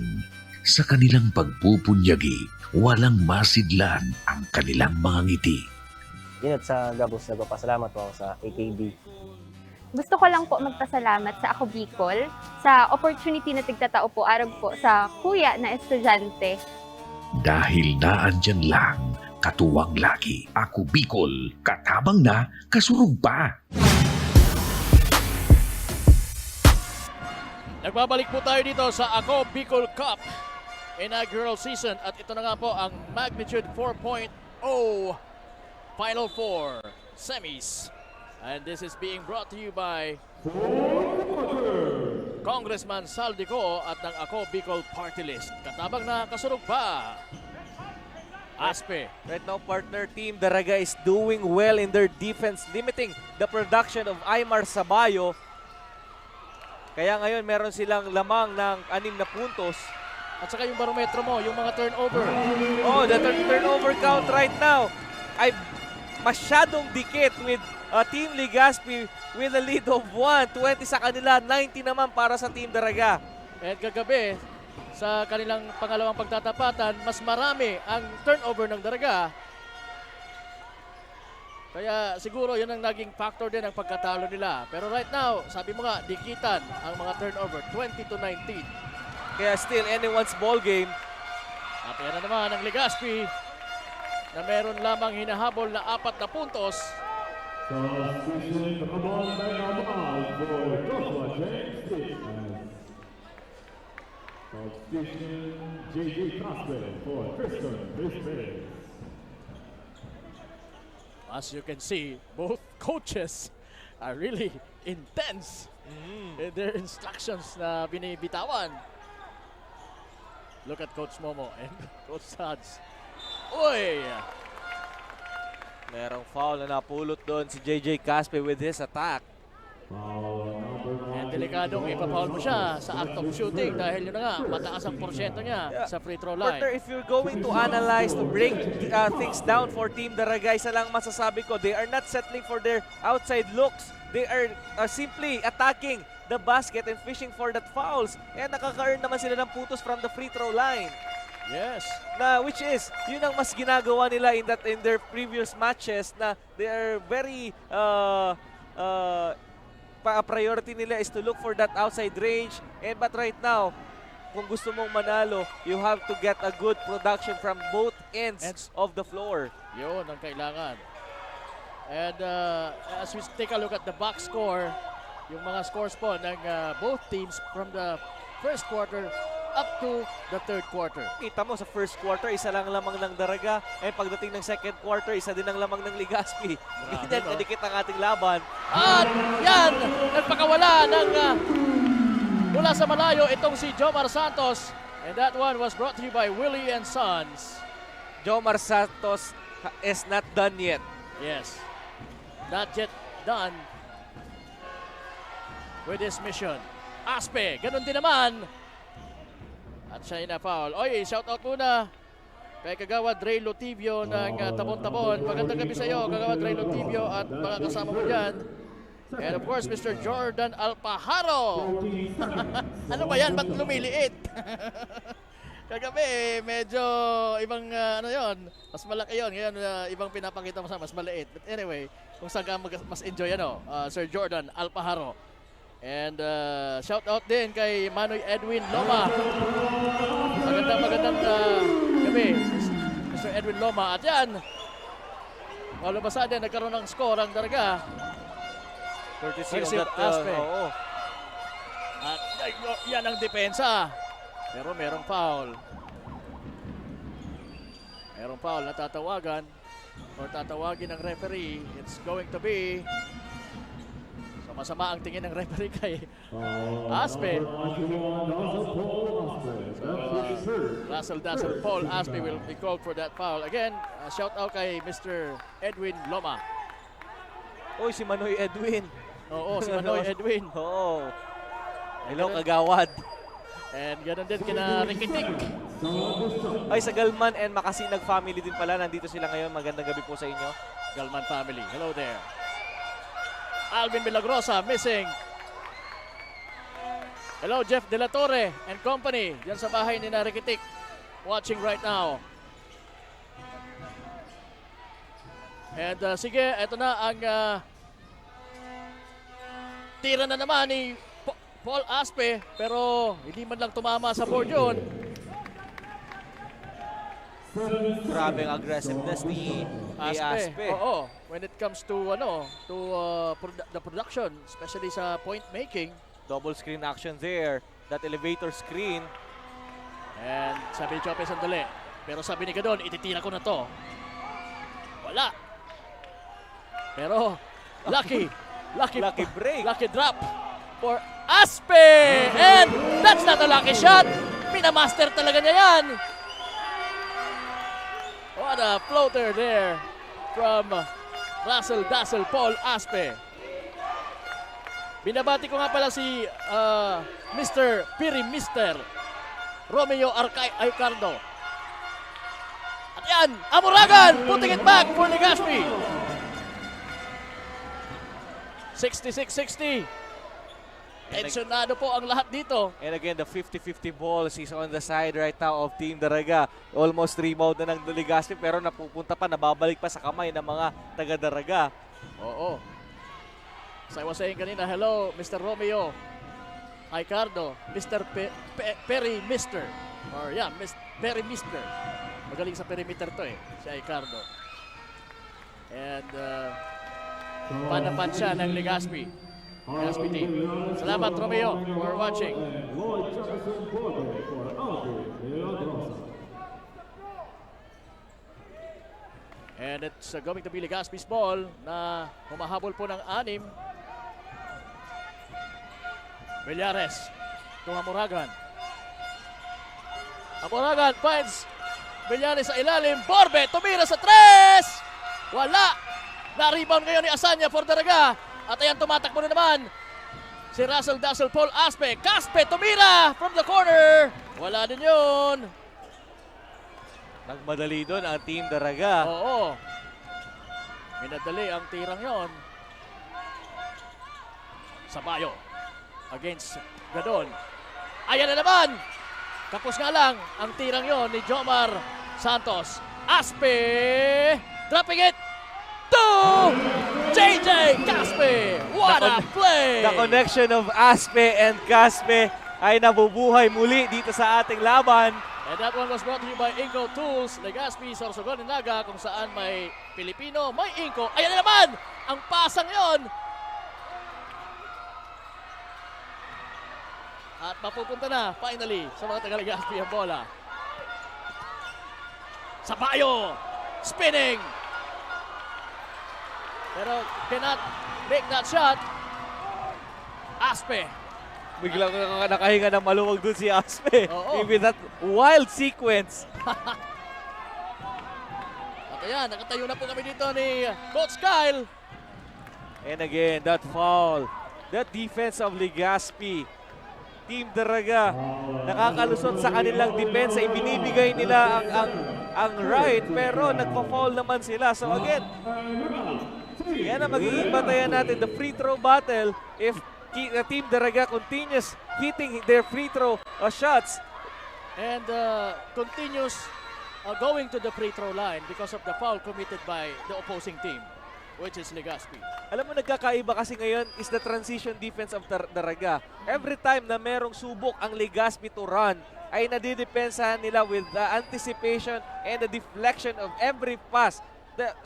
Sa kanilang pagpupunyagi, walang masidlan ang kanilang mga ngiti. Yun at sa Gabos, nagpapasalamat po ako sa AKB. Gusto ko lang po magpasalamat sa Ako Bicol sa opportunity na tigtatao po arag po sa kuya na estudyante. Dahil naandyan lang, katuwang lagi. Ako Bicol, katabang na, kasurog pa. Nagbabalik po tayo dito sa Ako Bicol Cup inaugural season at ito na nga po ang Magnitude 4.0 Final Four Semis. And this is being brought to you by Congressman Saldico at ng Ako Bicol Party List. Katabang na, kasurog pa. Aspe. Right now, partner team Daraga is doing well in their defense, limiting the production of Aymar Sabayo. Kaya ngayon meron silang lamang ng 6 na puntos. At saka yung barometro mo, yung mga turnover. Oh, the turnover count right now ay masyadong dikit with Team Legazpi with a lead of 1. 20 sa kanila, 90 naman para sa Team Daraga. At kagabi, sa kanilang pangalawang pagtatapatan, mas marami ang turnover ng Daraga. Kaya siguro yun ang naging factor din ang pagkatalo nila. Pero right now, sabi mo nga, dikitan ang mga turnover, 20-19. Kaya still anyone's ball game. At yan na naman ang Legazpi na meron lamang hinahabol na 4 na puntos. Substitution upon Bayamon for Joshua James Stevens. Substitution JJ Casper for Tristan Brisbane. As you can see, both coaches are really intense in their instructions na binibitawan. Look at Coach Momo and Coach Sads. Uy! Merong foul na napulot doon si JJ Caspe with his attack. And delikadong ipapaul mo siya sa act of shooting dahil yun na nga, mataas ang porsyento niya sa free throw line. Partner, if you're going to analyze, to break things down for Team Daraga, isa lang masasabi ko, they are not settling for their outside looks. They are simply attacking the basket and fishing for that fouls. And nakaka-earn naman sila ng putos from the free throw line. Yes. Na which is yun ang mas ginagawa nila in their previous matches, na they are very priority nila is to look for that outside range. But right now, kung gusto mong manalo, you have to get a good production from both ends of the floor. Yun ang kailangan. And as we take a look at the box score, yung mga scores po ng both teams from the first quarter up to the third quarter. Kita mo sa first quarter, isa lang lamang ng Daraga. Pagdating ng second quarter, isa din ang lamang ng Legazpi. Ganyan kadikit ang ating laban. At yan, nagpakawala ng mula sa malayo itong si Jomar Santos. And that one was brought to you by Willie and Sons. Jomar Santos is not done yet. Yes, not yet done with his mission. Aspe, ganun din naman. At siya na-foul. Oy, shoutout muna kay Kagawad Ray Lotivio ng Tabon-Tabon. Magandang gabi sa iyo, Kagawad Ray Lotivio at mga kasama mo dyan. And of course, Mr. Jordan Alpajaro. Ano ba yan? Ba't lumiliit? Kagabi, medyo ibang ano yon, mas malaki yon. Ngayon, ibang pinapakita mo sa mas maliit. But anyway, kung saan ka mas enjoy Sir Jordan Alpajaro. And shout out din kay Manoy Edwin Loma. Magandang gabi, Mr. Edwin Loma. At yan, malubasa din, nagkaroon ng score ang Daraga. Courtesy of that, Aspe. oo. At yan ang depensa. Pero merong foul. Merong foul na tatawagan or tatawagin ng referee. It's going to be masama ang tingin ng referee kay Aspe. Russell Dazzle Paul Aspe will be called for that foul. Again, shout out kay Mr. Edwin Loma. Uy, si Manoy Edwin. Oo, si Manoy Edwin. Oo. Hello, Kagawad. And ganun din kina Rikitik. Ay, sa Galman and Makasinag family din pala. Nandito sila ngayon. Magandang gabi po sa inyo. Galman family. Hello there. Alvin Milagrosa missing. Hello, Jeff De La Torre and company. Diyan sa bahay ni Rikitik. Watching right now. And sige, eto na ang tira na naman ni Paul Aspe, pero hindi man lang tumama sa board yun. Grabe ang aggressiveness ni Aspe. Oo, when it comes to the production, especially sa point making. Double screen action there. That elevator screen. And sabi ni Chope, sandali. Pero sabi ni Gadon, ititira ko na to. Wala. Pero, lucky break. Lucky drop for Aspe. And that's not a lucky shot. Minamaster talaga niya yan. What a floater there from Russell Dazzle Paul Aspe. Binabati ko nga pala si Mr. Piri Mr. Romeo Aicardo. At yan, Amuragan putting it back for Legazpi. 66-60. Tensionado po ang lahat dito. And again, the 50-50 balls is on the side right now of Team Daraga. Almost rebound na ng Legazpi pero napupunta pa, nababalik pa sa kamay ng mga taga-Daraga. Oo. As I was saying kanina, hello, Mr. Romeo Aicardo, Mr. Perry Mister. Or yeah, Perry Mister. Magaling sa perimeter to si Aicardo. And panapan siya ng Legazpi team. Salamat, Romeo, for watching. And it's going to be Legazpi's ball na humahabol po ng 6. Villares to Amuragan. Amuragan finds Villares sa ilalim. Borbe tumira sa 3! Wala! Na-rebound ngayon ni Asanya for Daraga. At ayan, tumatakbo na naman si Russell Dazzle Paul Aspe. Caspe tumira from the corner. Wala din yun. Nagmadali doon ang Team Daraga. Oo. Minadali ang tirang yon. Sabayo against Gadon. Ayan na naman. Kapos nga lang ang tirang yon ni Jomar Santos. Aspe dropping it to JJ Caspe. What a play! The connection of Aspe and Caspe ay nabubuhay muli dito sa ating laban. And that one was brought to you by Inco Tools, Legazpi, Sorsogon, and Naga, kung saan may Pilipino, may Inco. Ayan na naman! Ang pasang yon. At mapupunta na, finally, sa mga taga-Legazpi ang bola. Sabayo! Spinning! Pero cannot make that shot. Aspe. Biglang nakahinga ng maluwag dun si Aspe. Oo. With that wild sequence. At ayan, nakatayo na po kami dito ni Coach Kyle. And again, that foul. That defense of Legazpi. Team Daraga, nakakalusot sa kanilang depensa. Ibinibigay nila ang right, pero nagpa-foul naman sila. So again, yan ang magiging batayan natin. The free throw battle. If Team Daraga continues hitting their free throw shots and continues going to the free throw line because of the foul committed by the opposing team, which is Legazpi. Alam mo, nagkakaiba kasi ngayon is the transition defense of Daraga. Every time na merong subok ang Legazpi to run, ay nadidepensahan nila with the anticipation and the deflection of every pass.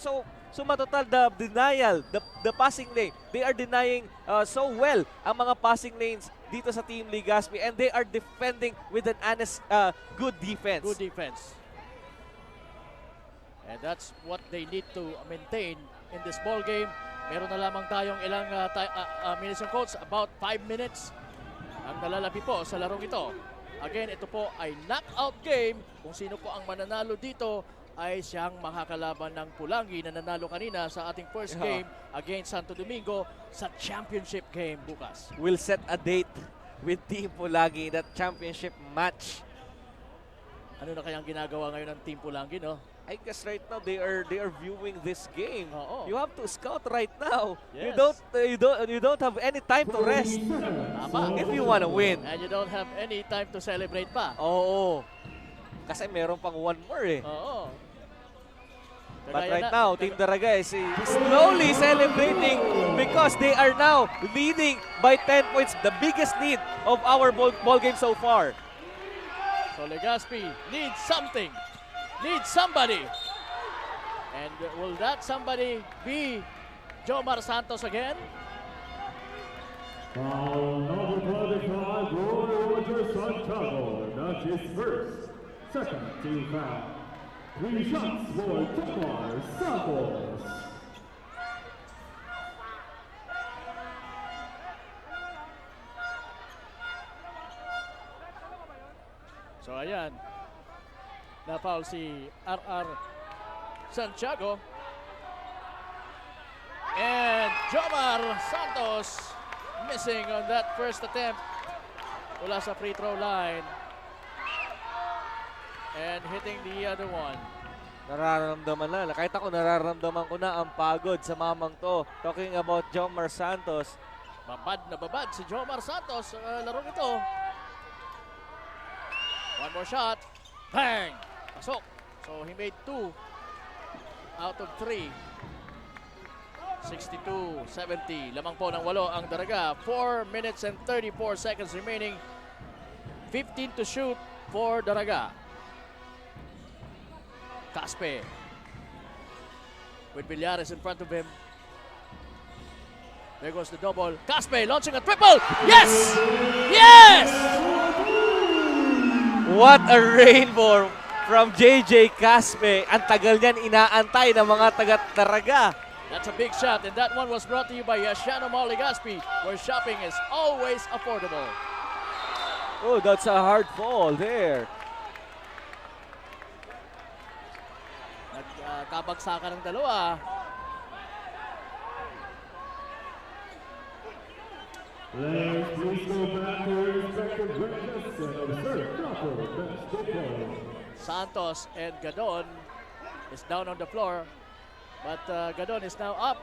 So matotal, the denial, the passing lane, they are denying so well ang mga passing lanes dito sa Team Legazpi, and they are defending with an honest, good defense. Good defense. And that's what they need to maintain in this ball game. Meron na lamang tayong ilang minutes ng coach, about 5 minutes ang nalalabi po sa larong ito. Again, ito po ay knockout game. Kung sino po ang mananalo dito ay siyang makakalaban ng Pulangi na nanalo kanina sa ating first game against Santo Domingo sa championship game bukas. We'll set a date with Team Pulangi, that championship match. Ano na kayang ginagawa ngayon ng Team Pulangi, no? I guess right now they are viewing this game. Oo. You have to scout right now. Yes. You don't have any time to rest. Tama. If you want to win. And you don't have any time to celebrate pa. Oo. Kasi meron pang one more eh. Oo. But Kagaya right na- now, Team Daraga is slowly celebrating because they are now leading by 10 points, the biggest lead of our ball game so far. So Legazpi needs something, needs somebody. And will that somebody be Jomar Santos again? Foul number 25, Roy Roger Santiago. That's his first. Second team foul. 3 shots for Jomar Santos. So ayan, na-foul si RR Santiago. And Jomar Santos missing on that first attempt. Wala sa free throw line. And hitting the other one. Nararamdaman na. Kahit ako nararamdaman ko na ang pagod sa mamang to. Talking about Jomar Santos. Babad na babad si Jomar Santos sa larong ito. One more shot. Bang! Pasok. So he made 2 out of 3. 62-70. Lamang po ng 8 ang Daraga. 4 minutes and 34 seconds remaining. 15 to shoot for Daraga. Caspe with Villares in front of him. There goes the double. Caspe launching a triple. Yes! Yes! What a rainbow from JJ Caspe. Ang tagal niyan inaantay ng mga taga-Daraga. That's a big shot, and that one was brought to you by Yashiano Mall Legazpi, where shopping is always affordable. Oh, that's a hard fall there. Nagkabagsakan ng dalawa. Players, please go back to your respective benches and observe proper bench discipline. Santos and Gadon is down on the floor, but Gadon is now up.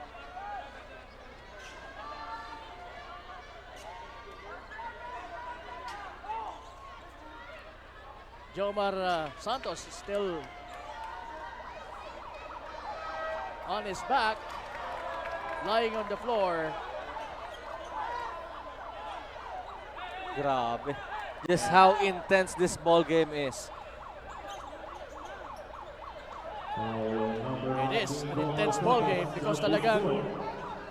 Jomar Santos is still on his back, lying on the floor. Grabe. Just how intense this ball game is. It is an intense ball game because talagang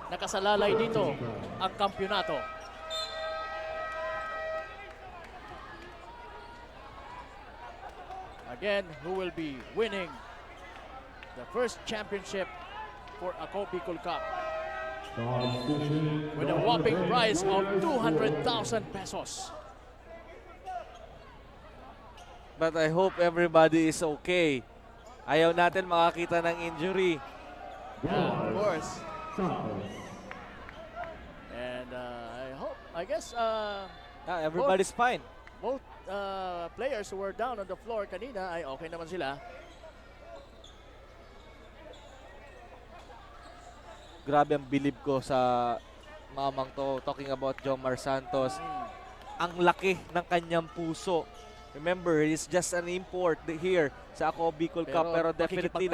nakasalalay dito ang kampyonato. Again, who will be winning the first championship for Ako Bicol Cup with a whopping prize of 200,000 pesos. But I hope everybody is okay. Ayaw natin makakita ng injury. Yeah, of course. And I guess everybody's fine. Both players who were down on the floor kanina ay okay naman sila. Grabe ang bilib ko sa mamang to. Talking about Jomar Santos. Ang laki ng kanyang puso. Remember, he's just an import here sa Ako Bicol Cup. Pero definitely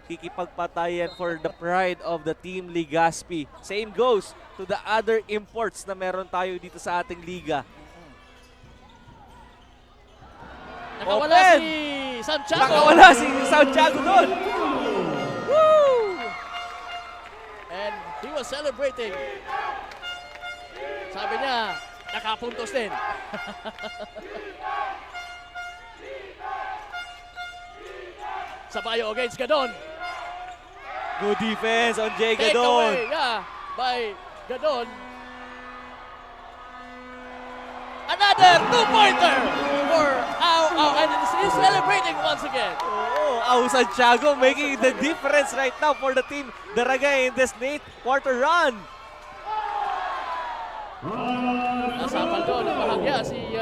kikipagpatayan for the pride of the Team Legazpi. Same goes to the other imports na meron tayo dito sa ating liga. Nakawala Open! si Santiago. Nakawala si Santiago doon. Woo! And he was celebrating. Sabi niya, nakapuntos din. Sabayo against Gadon. Good defense on Jay Take Gadon. away, by Gadon. Another two-pointer for and he's celebrating once again. Santiago making the difference right now for the Team Daraga in this late quarter run. Nasapal doon ang bahagya si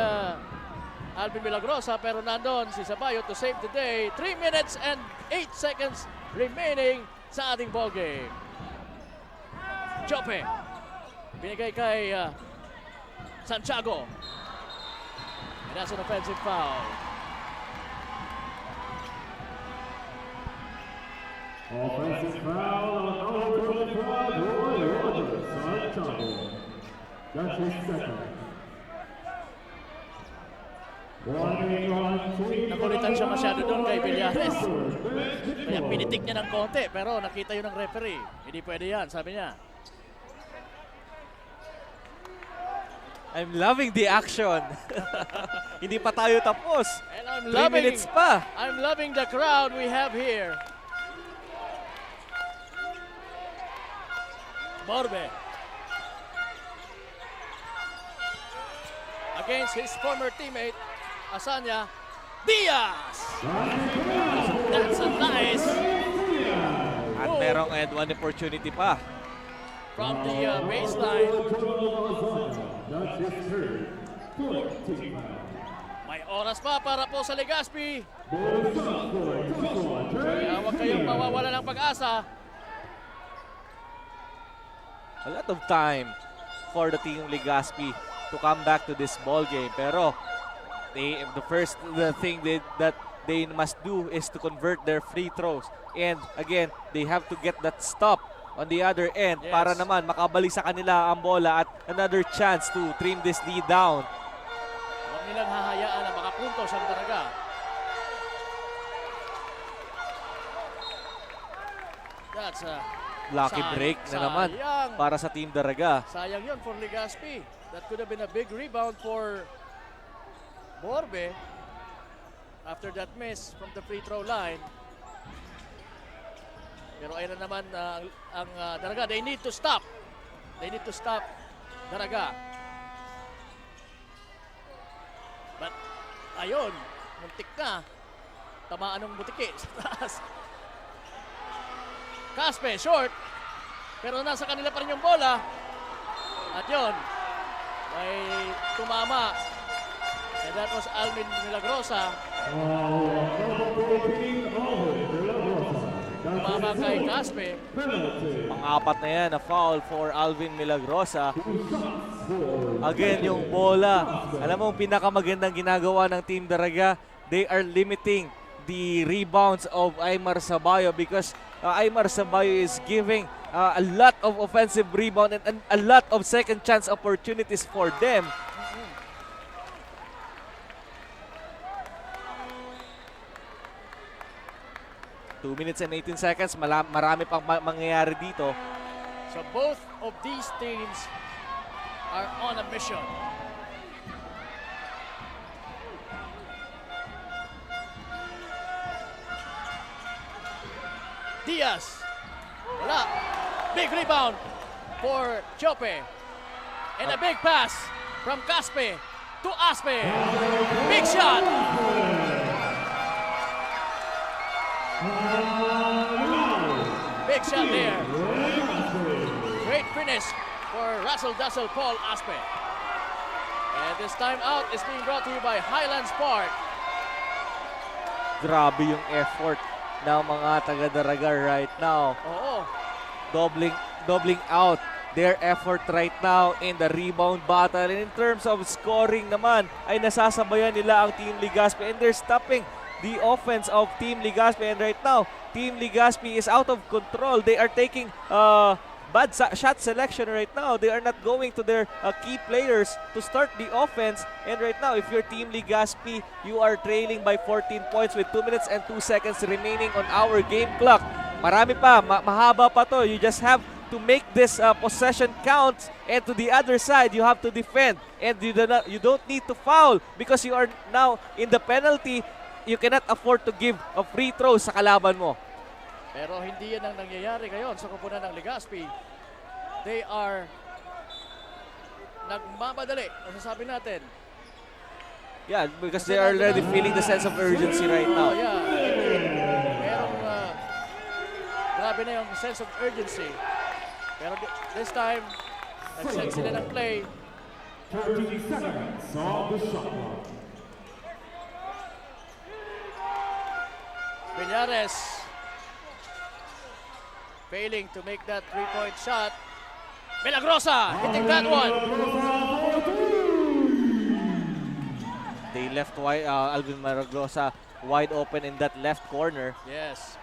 Alvin Milagrosa, pero nandun si Sabayo to save the day. 3 minutes and 8 seconds remaining sa ating ball game. Jope. Binigay kay Santiago. And that's an offensive foul. Offensive foul on number 25, Roy Rogers on target. That's his second. Warning on team Nakulitan siya masyado doon kay Villares. number Kaya pinitik niya ng konti, pero nakita yun ng referee. Hindi pwede yan, sabi niya. I'm loving the action. Hindi pa tayo tapos. And I'm 3 loving, minutes pa. I'm loving the crowd we have here. Borbe. Against his former teammate, Asanya Diaz. That's a nice At merong one opportunity pa. from the baseline. That's his third. 14. May oras pa para po sa Legazpi. Ball shot for Kaya huwag kayong mawawala ng pag-asa. A lot of time for the team Legazpi to come back to this ball game. Pero the thing that they must do is to convert their free throws. And again, they have to get that stop on the other end para naman makabalik sa kanila ang bola at another chance to trim this lead down. Huwag nilang hahayaan na makapuntos ang Daraga. That's a Lucky break na naman sayang. para sa Team Daraga. Sayang yun for Legazpi. That could have been a big rebound for Borbe after that miss from the free throw line. Pero ayun na naman ang Daraga. They need to stop. They need to stop Daraga. But ayun, muntik na. Tamaan ng butiki sa taas. Caspe, short. Pero nasa kanila pa rin yung bola. At yun, may tumama. And that was Alvin Milagrosa. Tumama kay Caspe. Pang-apat na yan na foul for Alvin Milagrosa. Again, yung bola. Alam mo, pinakamagandang ginagawa ng Team Daraga, they are limiting the rebounds of Aymar Sabayo because Aymar Sabayo is giving a lot of offensive rebound and a lot of second chance opportunities for them. Two minutes and 18 seconds. Marami pang mangyayari dito. So both of these teams are on a mission. Diaz. Wala. Big rebound for Chope. And a big pass from Caspe to Aspe. Big shot. Big shot there. Great finish for Russell Dassel Paul Aspe. And this time out is being brought to you by Highlands Park. Grabe yung effort ng mga taga-Daraga right now. Oo. Doubling out their effort right now in the rebound battle. And in terms of scoring naman, ay nasasabayan nila ang Team Legazpi and they're stopping the offense of Team Legazpi. And right now, Team Legazpi is out of control. They are taking bad shot selection right now. They are not going to their key players to start the offense. And right now, if you're Team Legazpi, you are trailing by 14 points with 2 minutes and 2 seconds remaining on our game clock. Marami pa, mahaba pa to. You just have to make this possession count, and to the other side, you have to defend. And you don't need to foul because you are now in the penalty. You cannot afford to give a free throw sa kalaban mo. Pero hindi yan ang nangyayari ngayon sa kupunan ng Legazpi. They are nagmamadali, masasabi natin. Yeah, because they are already feeling the sense of urgency right now. Yeah. Merong grabe na yung sense of urgency. Pero this time, nag-set sila ng play. 30 seconds on the shot clock. Villares failing to make that three-point shot. Milagrosa hitting that one. They left Alvin Milagrosa wide open in that left corner. Yes.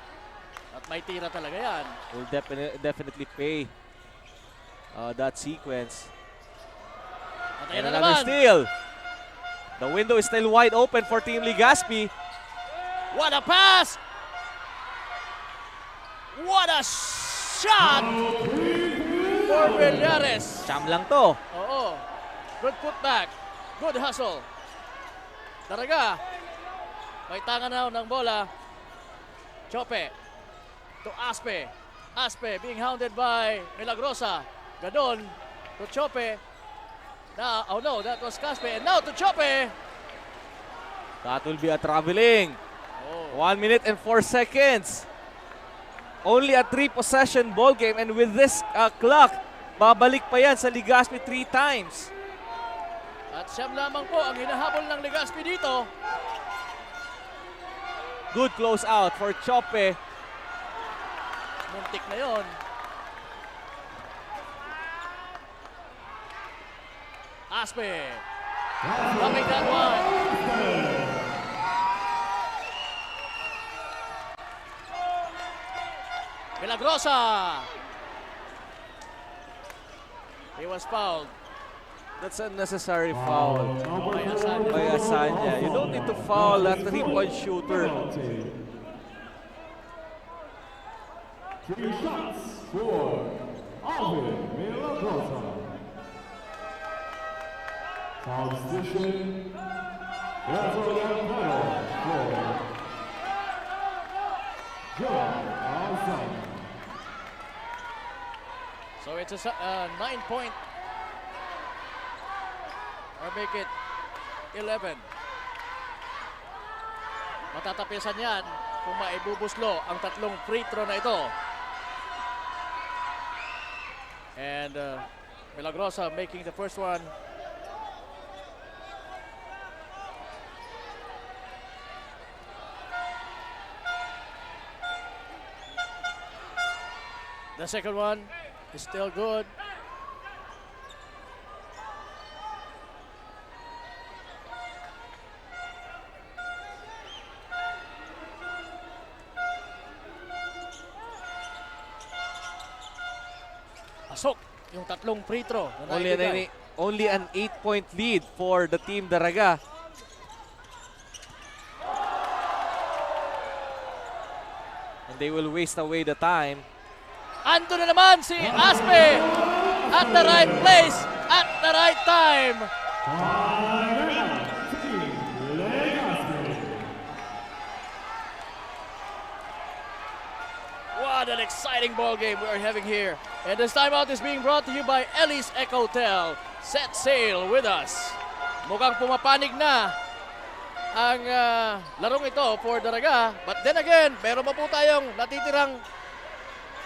At may tira talaga yan. Will definitely pay that sequence. At And ayan na another naman. steal. The window is still wide open for Team Legazpi. What a pass! What a shot for Villares. Cham lang to. Oo. Good putback. Good hustle. Daraga. May tangan na ng bola. Chope. To Aspe. Aspe being hounded by Milagrosa. Gadon to Chope. Now, oh no, that was Caspe. And now to Chope. That will be a traveling. 1 minute and 4 seconds. Only a 3-possession ball game, and with this clock, babalik pa yan sa Legazpi 3 times. At siyam lamang po ang hinahabol ng Legazpi dito. Good close out for Chope. Muntik na yon. Aspe. Coming that one. Milagrosa. He was fouled. That's a necessary foul By Asanya. by Asanya. You don't need to foul a 3-point shooter. 3 shots for Alvin Milagrosa. Foul position. That's a yellow medal for John Alzheimer. So it's a 9-point. Or make it 11. Matatapisan yan kung maibubuslo ang tatlong free throw na ito. And Milagrosa making the first one. The second one is still good. Pasok yung tatlong free throw. Na naibigay. Only an 8-point lead for the Team Daraga. And they will waste away the time. Ando na naman si Aspe at the right place at the right time. What an exciting ball game we are having here. And this timeout is being brought to you by Ellis Ecotel. Set sail with us. Mukhang pumapanig na ang larong ito for Daraga. But then again, meron pa po tayong natitirang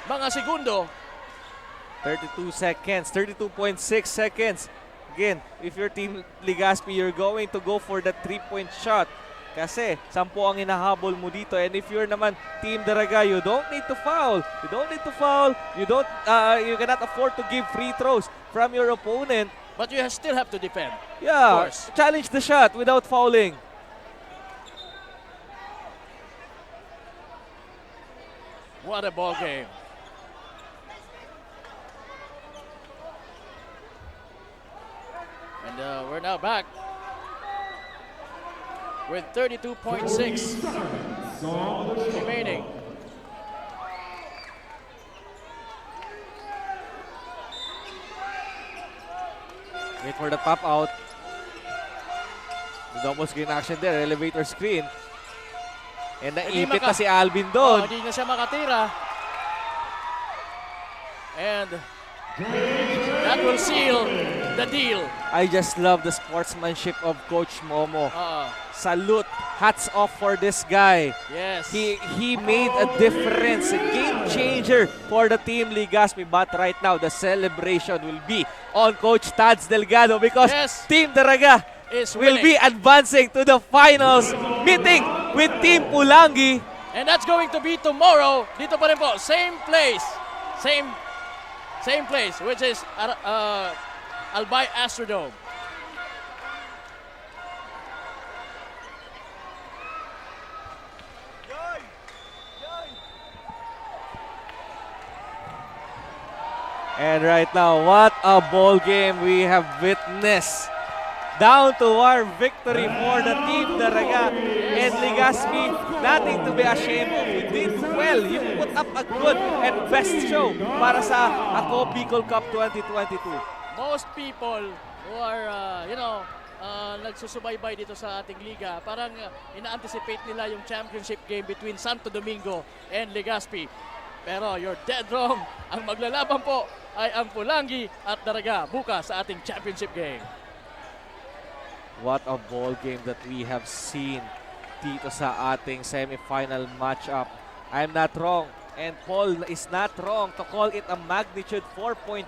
mga segundo. 32 seconds, 32.6 seconds. Again, if your Team Legazpi, you're going to go for the 3-point shot. Kasi 10 ang hinahabol mo dito. And if you're naman Team Daraga, you don't need to foul. You don't need to foul. You cannot afford to give free throws from your opponent. But you still have to defend. Yeah, Of course. challenge the shot without fouling. What a ball game. And we're now back with 32.6 remaining. Wait for the pop out. The double screen action there, elevator screen. And naipit na si Alvin doon. Hindi na siya makatira. And that will seal the deal. I just love the sportsmanship of Coach Momo. Salute. Hats off for this guy. Yes. He made a difference. A game changer for the Team Legazpi. But right now, the celebration will be on Coach Tads Delgado because Team Daraga will be advancing to the finals, meeting with Team Pulangi. And that's going to be tomorrow. Dito pa rin po. Same place. Same place, which is Albay Astrodome. And right now, what a ball game we have witnessed. Down to our victory for the Team Daraga and Legazpi. Nothing to be ashamed of. You did well. You put up a good and best show para sa Ako Bicol Cup 2022. Most people who are, nagsusubaybay dito sa ating liga, parang ina-anticipate nila yung championship game between Santo Domingo and Legazpi. Pero you're dead wrong. Ang maglalaban po ay ang Pulangi at Daraga bukas sa ating championship game. What a ball game that we have seen dito sa ating semifinal matchup. I'm not wrong and Paul is not wrong to call it a magnitude 4.0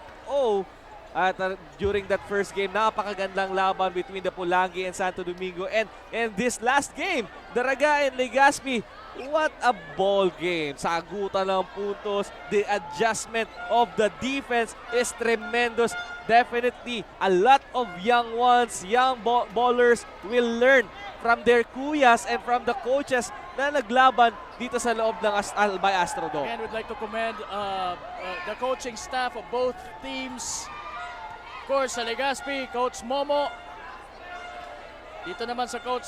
at during that first game. Napakagandang laban between the Pulangi and Santo Domingo, and this last game, Daraga and Legazpi. What a ball game. Sagutan ng puntos. The adjustment of the defense is tremendous. Definitely, a lot of young ones, young ballers will learn from their kuyas and from the coaches na naglaban dito sa loob ng Albay Astrodome. Again, we'd like to commend the coaching staff of both teams. Of course, sa Legazpi, Coach Momo. Dito naman sa Coach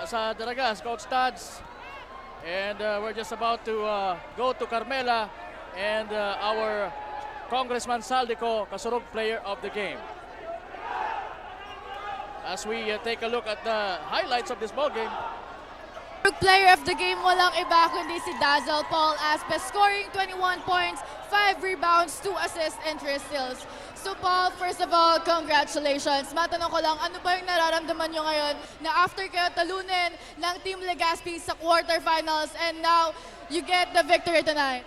sa Daraga, Coach Tads. And we're just about to go to Carmela and our Congressman Saldico, Kasurug player of the game. As we take a look at the highlights of this ball game. Player of the game, walang iba kundi si Dazzle Paul Aspe, scoring 21 points, 5 rebounds, 2 assists, and 3 steals. So Paul, first of all, congratulations. Matanong ko lang, ano ba yung nararamdaman nyo ngayon na after kayo talunin ng Team Legazpi sa quarterfinals and now you get the victory tonight?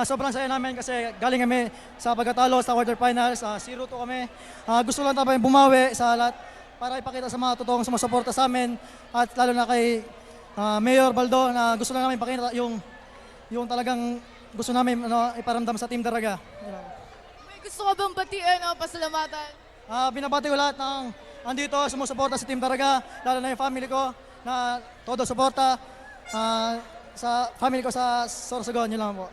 Sobrang saya namin kasi galing kami sa pagkatalo sa quarterfinals, 0-2 kami. Gusto lang tayo bumawi sa lahat para ipakita sa mga totoong sumusuporta sa amin at lalo na kay Mayor Baldo na gusto lang namin ipakita yung talagang gusto namin iparamdam sa Team Daraga. May gusto ka bang batiin o pasalamatan? Binabati ko lahat ng andito sumusuporta sa Team Daraga, lalo na yung family ko na todo suporta sa family ko sa Sorsogon. Yun lang po.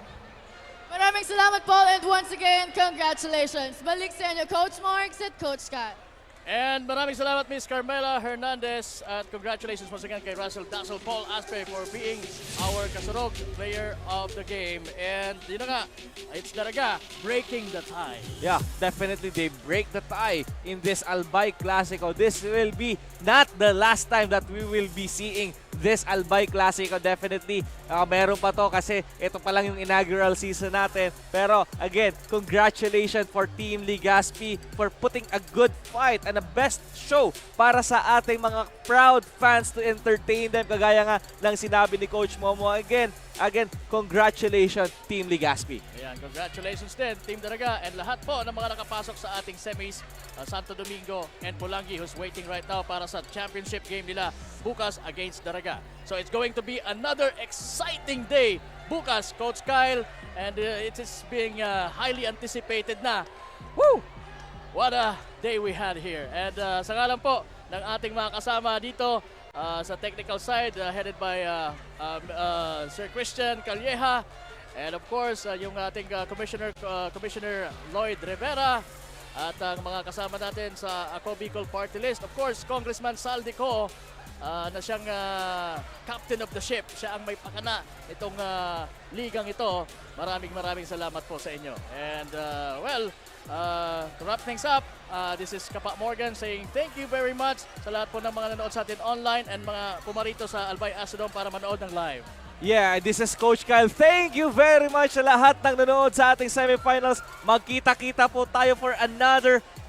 Maraming salamat Paul, and once again, congratulations. Balik sa inyo, Coach Marks at Coach Scott. And maraming salamat Miss Carmela Hernandez at congratulations once again kay Russell Dazzle Paul Aspe for being our Kasurog player of the game. And yun na nga, it's Daraga breaking the tie. Yeah, definitely they break the tie in this Albay Clasico. This will be not the last time that we will be seeing this Albay Clasico. Definitely, meron pa to kasi ito pa lang yung inaugural season natin. Pero again, congratulations for Team Legazpi for putting a good fight and a best show para sa ating mga proud fans to entertain them. Kagaya nga ng sinabi ni Coach Momo. Again, congratulations Team Legazpi. Ayan, congratulations din Team Daraga and lahat po ng mga nakapasok sa ating semis, Santo Domingo and Pulangi who's waiting right now para sa championship game nila bukas against Daraga. So it's going to be another exciting day bukas, Coach Kyle, and it is being highly anticipated na. Woo! What a day we had here. And sa ngalan po ng ating mga kasama dito sa technical side, headed by Sir Christian Calleja, and of course yung ating Commissioner Lloyd Rivera, at ang mga kasama natin sa Ako Bicol Party List, of course Congressman Saldico na siyang captain of the ship. Siya ang may pakana itong ligang ito. Maraming salamat po sa inyo. And to wrap things up, this is Kapa Morgan saying thank you very much sa lahat po ng mga nanood sa atin online and mga pumarito sa Albay Astrodome para manood ng live. Yeah, this is Coach Kyle. Thank you very much sa lahat ng nanood sa ating semifinals. Magkita-kita po tayo for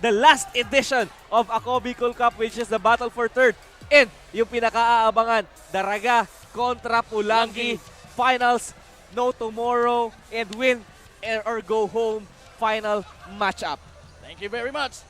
the last edition of Ako Bicol Cup, which is the battle for third. And yung pinaka-aabangan, Daraga kontra Pulangi. Finals, no tomorrow, and win or go home final matchup. Thank you very much.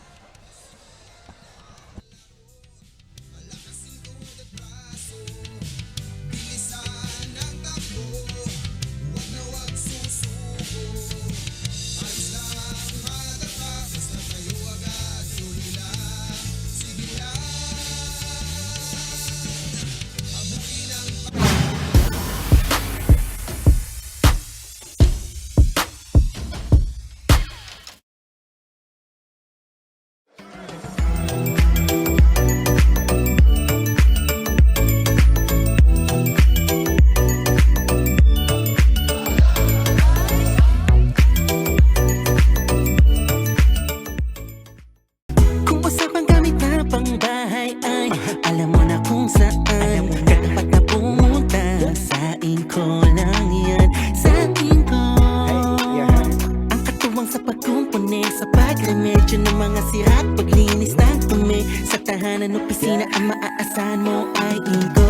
Tagapagremedyo ng mga sira at paglinis ng dumi. Sa tahanan, opisina, ang maaasahan mo ay Inco.